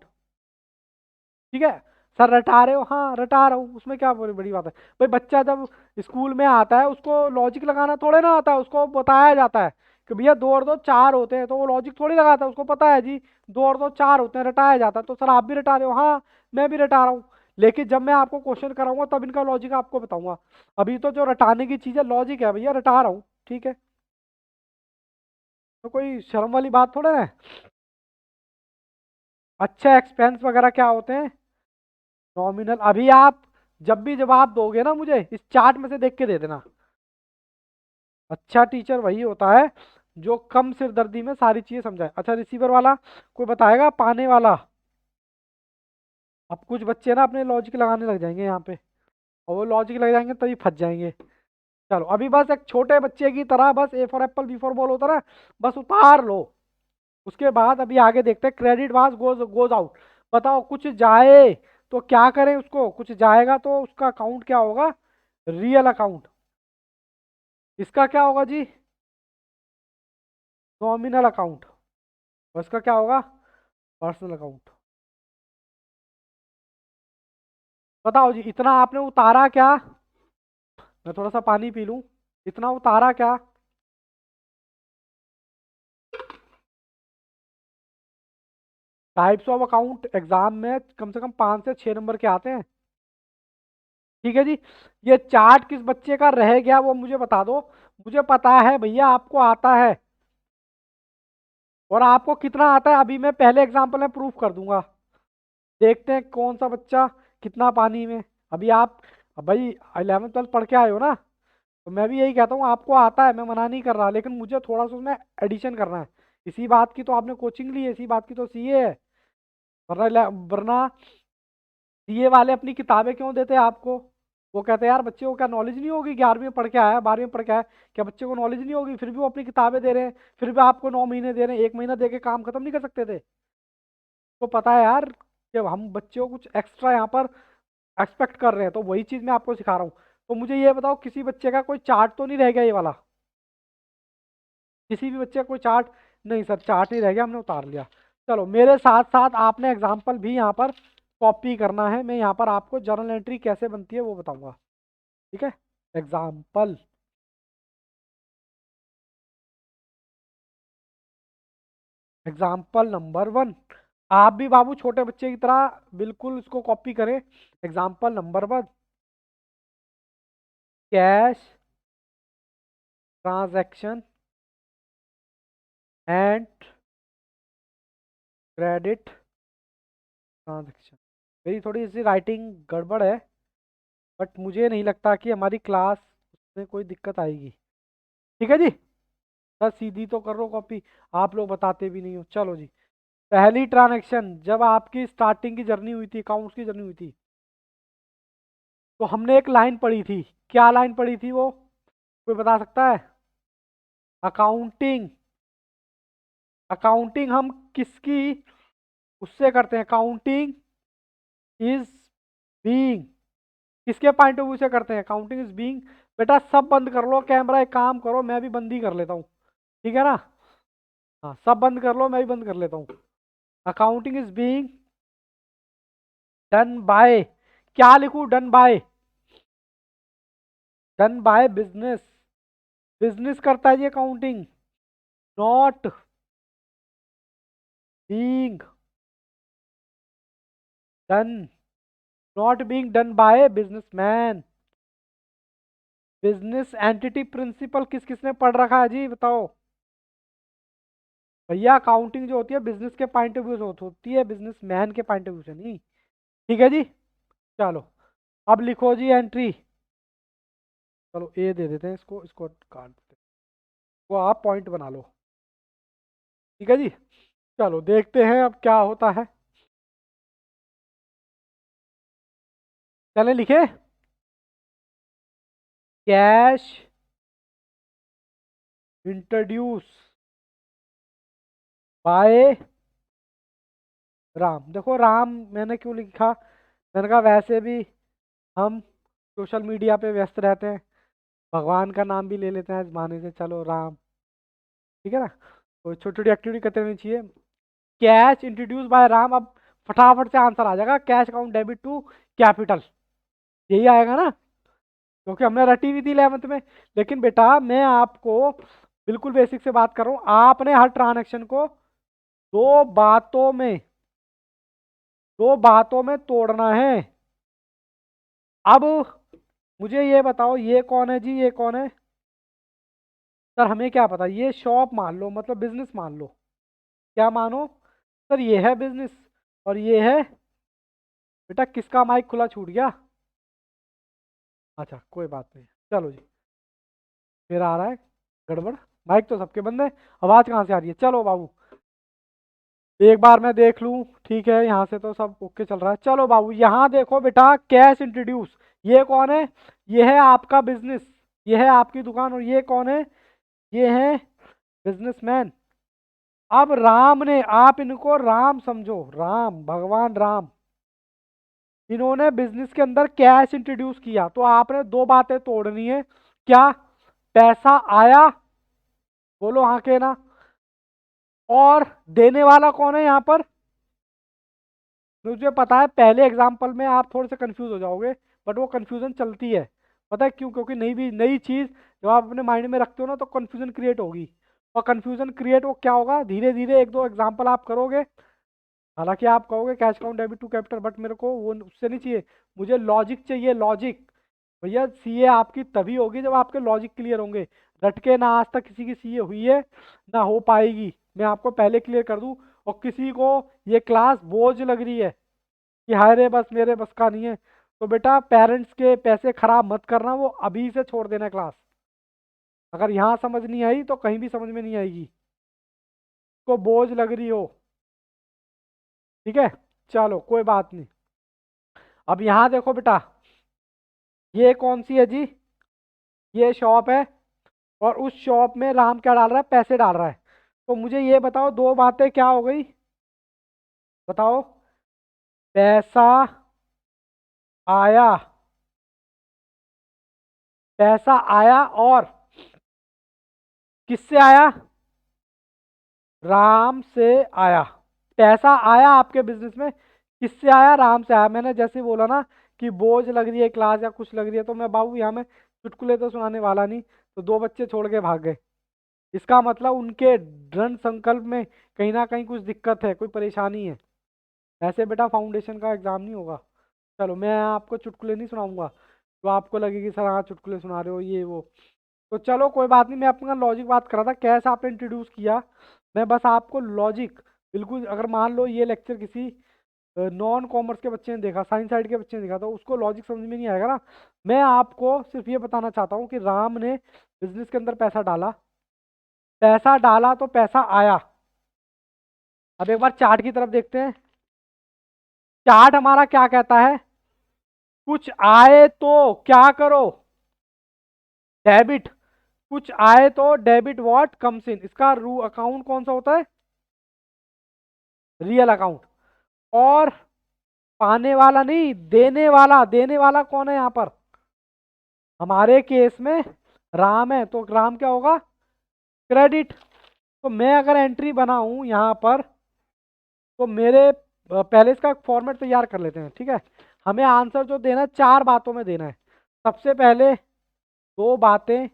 ठीक है। सर रटा रहे हो, हाँ रटा रहा हूँ, उसमें क्या बड़ी बड़ी बात है। भाई बच्चा जब स्कूल में आता है उसको लॉजिक लगाना थोड़े ना आता है, उसको बताया जाता है कि भैया 2 और 2 4 होते हैं, तो वो लॉजिक थोड़ी लगाता है, उसको पता है जी 2 और 2 4 होते हैं, रटाया जाता है। तो सर आप भी रटा रहे हो, हाँ मैं भी रटा रहा हूँ, लेकिन जब मैं आपको क्वेश्चन कराऊंगा तब इनका लॉजिक आपको बताऊंगा। अभी तो जो रटाने की चीज़ है लॉजिक है भैया, रटा रहा हूँ, ठीक है। तो कोई शर्म वाली बात थोड़ा है। अच्छा एक्सपेंस वगैरह क्या होते हैं, नॉमिनल। अभी आप जब भी जवाब दोगे ना मुझे इस चार्ट में से देख के दे देना। अच्छा टीचर वही होता है जो कम सिरदर्दी में सारी चीजें समझाए। अच्छा रिसीवर वाला कोई बताएगा, पाने वाला। अब कुछ बच्चे ना अपने लॉजिक लगाने लग जाएंगे यहाँ पे, और वो लॉजिक लग जाएंगे तभी फंस जाएंगे। चलो अभी बस एक छोटे बच्चे की तरह बस A for apple B for ball होता ना, बस उतार लो। उसके बाद अभी आगे देखते हैं, credit was goes goes out. बताओ कुछ जाए तो क्या करें उसको, कुछ जाएगा तो उसका अकाउंट क्या होगा, रियल अकाउंट। इसका क्या होगा जी, नॉमिनल अकाउंट। और इसका क्या होगा, पर्सनल अकाउंट। बताओ जी इतना आपने उतारा क्या, मैं थोड़ा सा पानी पी लूं। इतना उतारा क्या, टाइप्स ऑफ अकाउंट एग्जाम में कम से कम 5 से 6 नंबर के आते हैं, ठीक है जी। ये चार्ट किस बच्चे का रह गया वो मुझे बता दो। मुझे पता है भैया आपको आता है, और आपको कितना आता है अभी मैं पहले एग्जांपल में प्रूफ कर दूंगा। देखते हैं कौन सा बच्चा कितना पानी में। अभी आप, अब भाई 11th 12th पढ़ के आए हो ना, तो मैं भी यही कहता हूँ आपको आता है, मैं मना नहीं कर रहा, लेकिन मुझे थोड़ा सा उसमें एडिशन करना है। इसी बात की तो आपने कोचिंग ली है, इसी बात की तो सीए है। वरना सीए वाले अपनी किताबें क्यों देते हैं आपको, वो कहते हैं यार बच्चे को क्या नॉलेज नहीं होगी, 11वीं में पढ़ के आया है, 12वीं में पढ़ के आया है, क्या बच्चे को नॉलेज नहीं होगी, फिर भी वो अपनी किताबें दे रहे हैं, फिर भी आपको 9 महीने दे रहे हैं, 1 महीना दे के काम खत्म नहीं कर सकते थे। तो पता है यार कि हम बच्चों को कुछ एक्स्ट्रा यहाँ पर एक्सपेक्ट कर रहे हैं, तो वही चीज़ मैं आपको सिखा रहा हूँ। तो मुझे ये बताओ किसी बच्चे का कोई चार्ट तो नहीं रह गया ये वाला, किसी भी बच्चे का कोई चार्ट, नहीं सर चार्ट नहीं रह गया, हमने उतार लिया। चलो मेरे साथ साथ आपने एग्जाम्पल भी यहाँ पर कॉपी करना है, मैं यहाँ पर आपको जर्नल एंट्री कैसे बनती है वो बताऊंगा, ठीक है। Example, example number 1। आप भी बाबू छोटे बच्चे की तरह बिल्कुल इसको कॉपी करें। Example number 1, cash transaction and credit transaction. मेरी थोड़ी सी राइटिंग गड़बड़ है, बट मुझे नहीं लगता कि हमारी क्लास में कोई दिक्कत आएगी। ठीक है जी, सर सीधी तो कर लो कॉपी, आप लोग बताते भी नहीं हो। चलो जी, पहली ट्रांजैक्शन जब आपकी स्टार्टिंग की जर्नी हुई थी, अकाउंट्स की जर्नी हुई थी, तो हमने एक लाइन पढ़ी थी। क्या लाइन पढ़ी थी वो, कोई बता सकता है? अकाउंटिंग। अकाउंटिंग हम किसकी उससे करते हैं? अकाउंटिंग इज बीइंग, किसके पॉइंट ऑफ व्यू से करते हैं? Accounting is being. बेटा सब बंद कर लो कैमरा, एक काम करो, मैं भी बंद ही कर लेता हूँ, ठीक है ना? हाँ सब बंद कर लो, मैं भी बंद कर लेता हूँ। Accounting is being done by, क्या लिखूं? Done by, done by business. Business करता है ये accounting, not being done, not being done by businessman. Business entity principle किस किसने पढ़ रखा है जी, बताओ भैया। अकाउंटिंग जो होती है बिजनेस के पॉइंट ऑफ व्यू से होती है, बिजनेसमैन के पॉइंट ऑफ व्यू से नहीं। ठीक है जी, चलो अब लिखो जी एंट्री। चलो ए दे देते हैं इसको, इसको काट देते हैं, वो आप पॉइंट बना लो। ठीक है जी, चलो देखते हैं अब क्या होता है। चले लिखे, कैश इंट्रोड्यूस बाय राम। देखो राम मैंने क्यों लिखा, मैंने कहा वैसे भी हम सोशल मीडिया पे व्यस्त रहते हैं, भगवान का नाम भी ले लेते हैं इस बहाने से, चलो राम। ठीक है ना, तो छोटी छोटी एक्टिविटी करते रहनी चाहिए। कैश इंट्रोड्यूस बाय राम, अब फटाफट से आंसर आ जाएगा, cash account debit to capital, यही आएगा ना, क्योंकि हमने रटी हुई थी 11th में। लेकिन बेटा मैं आपको बिल्कुल बेसिक से बात कर रहा हूँ, आपने हर ट्रांजेक्शन को दो बातों में, दो बातों में तोड़ना है। अब मुझे ये बताओ, ये कौन है जी, ये कौन है? सर हमें क्या पता, ये शॉप मान लो, मतलब बिजनेस मान लो। क्या मानो? सर ये है बिजनेस और ये है, बेटा किसका माइक खुला छूट गया? अच्छा कोई बात नहीं, चलो जी, मेरा आ रहा है गड़बड़, माइक तो सबके बंद है, आवाज कहाँ से आ रही है? चलो बाबू एक बार मैं देख लूं, ठीक है यहाँ से तो सब ओके चल रहा है। चलो बाबू यहाँ देखो बेटा, कैश इंट्रोड्यूस, ये कौन है? ये है आपका बिजनेस, ये है आपकी दुकान, और ये कौन है? ये है बिजनेसमैन। अब राम ने, आप इनको राम समझो, राम भगवान राम, इन्होंने बिजनेस के अंदर कैश इंट्रोड्यूस किया, तो आपने दो बातें तोड़नी है। क्या? पैसा आया, बोलो हाँ के ना, और देने वाला कौन है यहाँ पर? मुझे पता है पहले एग्जाम्पल में आप थोड़े से कंफ्यूज हो जाओगे, बट वो कंफ्यूजन चलती है। पता है क्यों? क्योंकि नई चीज जब आप अपने माइंड में रखते हो ना, तो कंफ्यूजन क्रिएट होगी, और कंफ्यूजन क्रिएट वो क्या होगा, धीरे धीरे एक दो एग्जाम्पल आप करोगे, हालांकि आप कहोगे cash count debit to capital, but मेरे को वो उससे नहीं चाहिए, मुझे लॉजिक चाहिए, लॉजिक। भैया सीए आपकी तभी होगी जब आपके लॉजिक क्लियर होंगे। रटके ना आज तक किसी की सीए हुई है, ना हो पाएगी, मैं आपको पहले क्लियर कर दूं। और किसी को ये क्लास बोझ लग रही है कि हाय रे बस मेरे बस का नहीं है, तो बेटा पेरेंट्स के पैसे खराब मत करना, वो अभी से छोड़ देना क्लास। अगर यहाँ समझ नहीं आई तो कहीं भी समझ में नहीं आएगी, को बोझ लग रही हो। ठीक है, चलो कोई बात नहीं। अब यहाँ देखो बेटा, ये कौन सी है जी? ये शॉप है, और उस शॉप में राम क्या डाल रहा है? पैसे डाल रहा है। तो मुझे ये बताओ, दो बातें क्या हो गई, बताओ? पैसा आया, पैसा आया, और किससे आया? राम से आया। पैसा आया आपके बिजनेस में, किससे आया? राम से आया। मैंने जैसे ही बोला ना कि बोझ लग रही है क्लास या कुछ लग रही है, तो मैं बाबू यहाँ में चुटकुले तो सुनाने वाला नहीं, तो दो बच्चे छोड़ के भाग गए, इसका मतलब उनके दृढ़ संकल्प में कहीं ना कहीं कुछ दिक्कत है, कोई परेशानी है। ऐसे बेटा फाउंडेशन का एग्जाम नहीं होगा। चलो मैं आपको चुटकुले नहीं सुनाऊंगा तो आपको लगेगी सर हाँ चुटकुले सुना रहे हो ये वो, तो चलो कोई बात नहीं, मैं अपना लॉजिक बात कर रहा था कैसे आपने इंट्रोड्यूस किया। मैं बस आपको लॉजिक बिल्कुल, अगर मान लो ये लेक्चर किसी नॉन कॉमर्स के बच्चे ने देखा, साइंस साइड के बच्चे ने देखा, तो उसको लॉजिक समझ में नहीं आएगा ना। मैं आपको सिर्फ ये बताना चाहता हूँ कि राम ने बिजनेस के अंदर पैसा डाला, पैसा डाला तो पैसा आया। अब एक बार चार्ट की तरफ देखते हैं। चार्ट हमारा क्या कहता है, कुछ आए तो क्या करो, डेबिट। कुछ आए तो डेबिट व्हाट कम्स इन, इसका रू अकाउंट कौन सा होता है, रियल अकाउंट। और पाने वाला नहीं, देने वाला, देने वाला कौन है यहाँ पर, हमारे केस में राम है, तो राम क्या होगा, क्रेडिट। तो मैं अगर एंट्री बनाऊं यहाँ पर, तो मेरे पहले इसका एक फॉर्मेट तैयार कर लेते हैं, ठीक है। हमें आंसर जो देना है 4 बातों में देना है। सबसे पहले 2 बातें,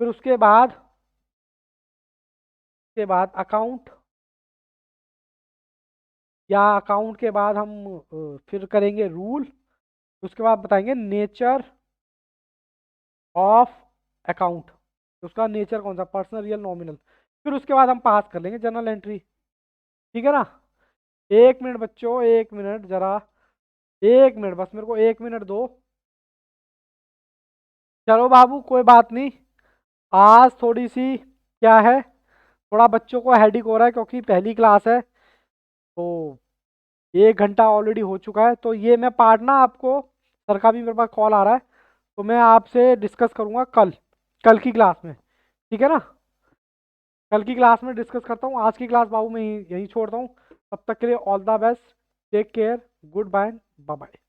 फिर उसके बाद अकाउंट, या अकाउंट के बाद हम फिर करेंगे रूल, उसके बाद बताएंगे नेचर ऑफ अकाउंट, उसका नेचर कौन सा, पर्सनल, रियल, नॉमिनल। फिर उसके बाद हम पास कर लेंगे जनरल एंट्री, ठीक है ना। 1 मिनट बच्चों, 1 मिनट जरा, 1 मिनट बस, मेरे को 1 मिनट दो। चलो बाबू कोई बात नहीं, आज थोड़ी सी क्या है, थोड़ा बच्चों को हेडिक हो रहा है क्योंकि पहली क्लास है, तो 1 घंटा ऑलरेडी हो चुका है। तो ये मैं पार्ट ना आपको, सर का भी मेरे पास कॉल आ रहा है, तो मैं आपसे डिस्कस करूंगा कल, कल की क्लास में, ठीक है ना। कल की क्लास में डिस्कस करता हूँ, आज की क्लास बाबू मैं यहीं छोड़ता हूँ। तब तक के लिए all the best, take care, goodbye, bye bye.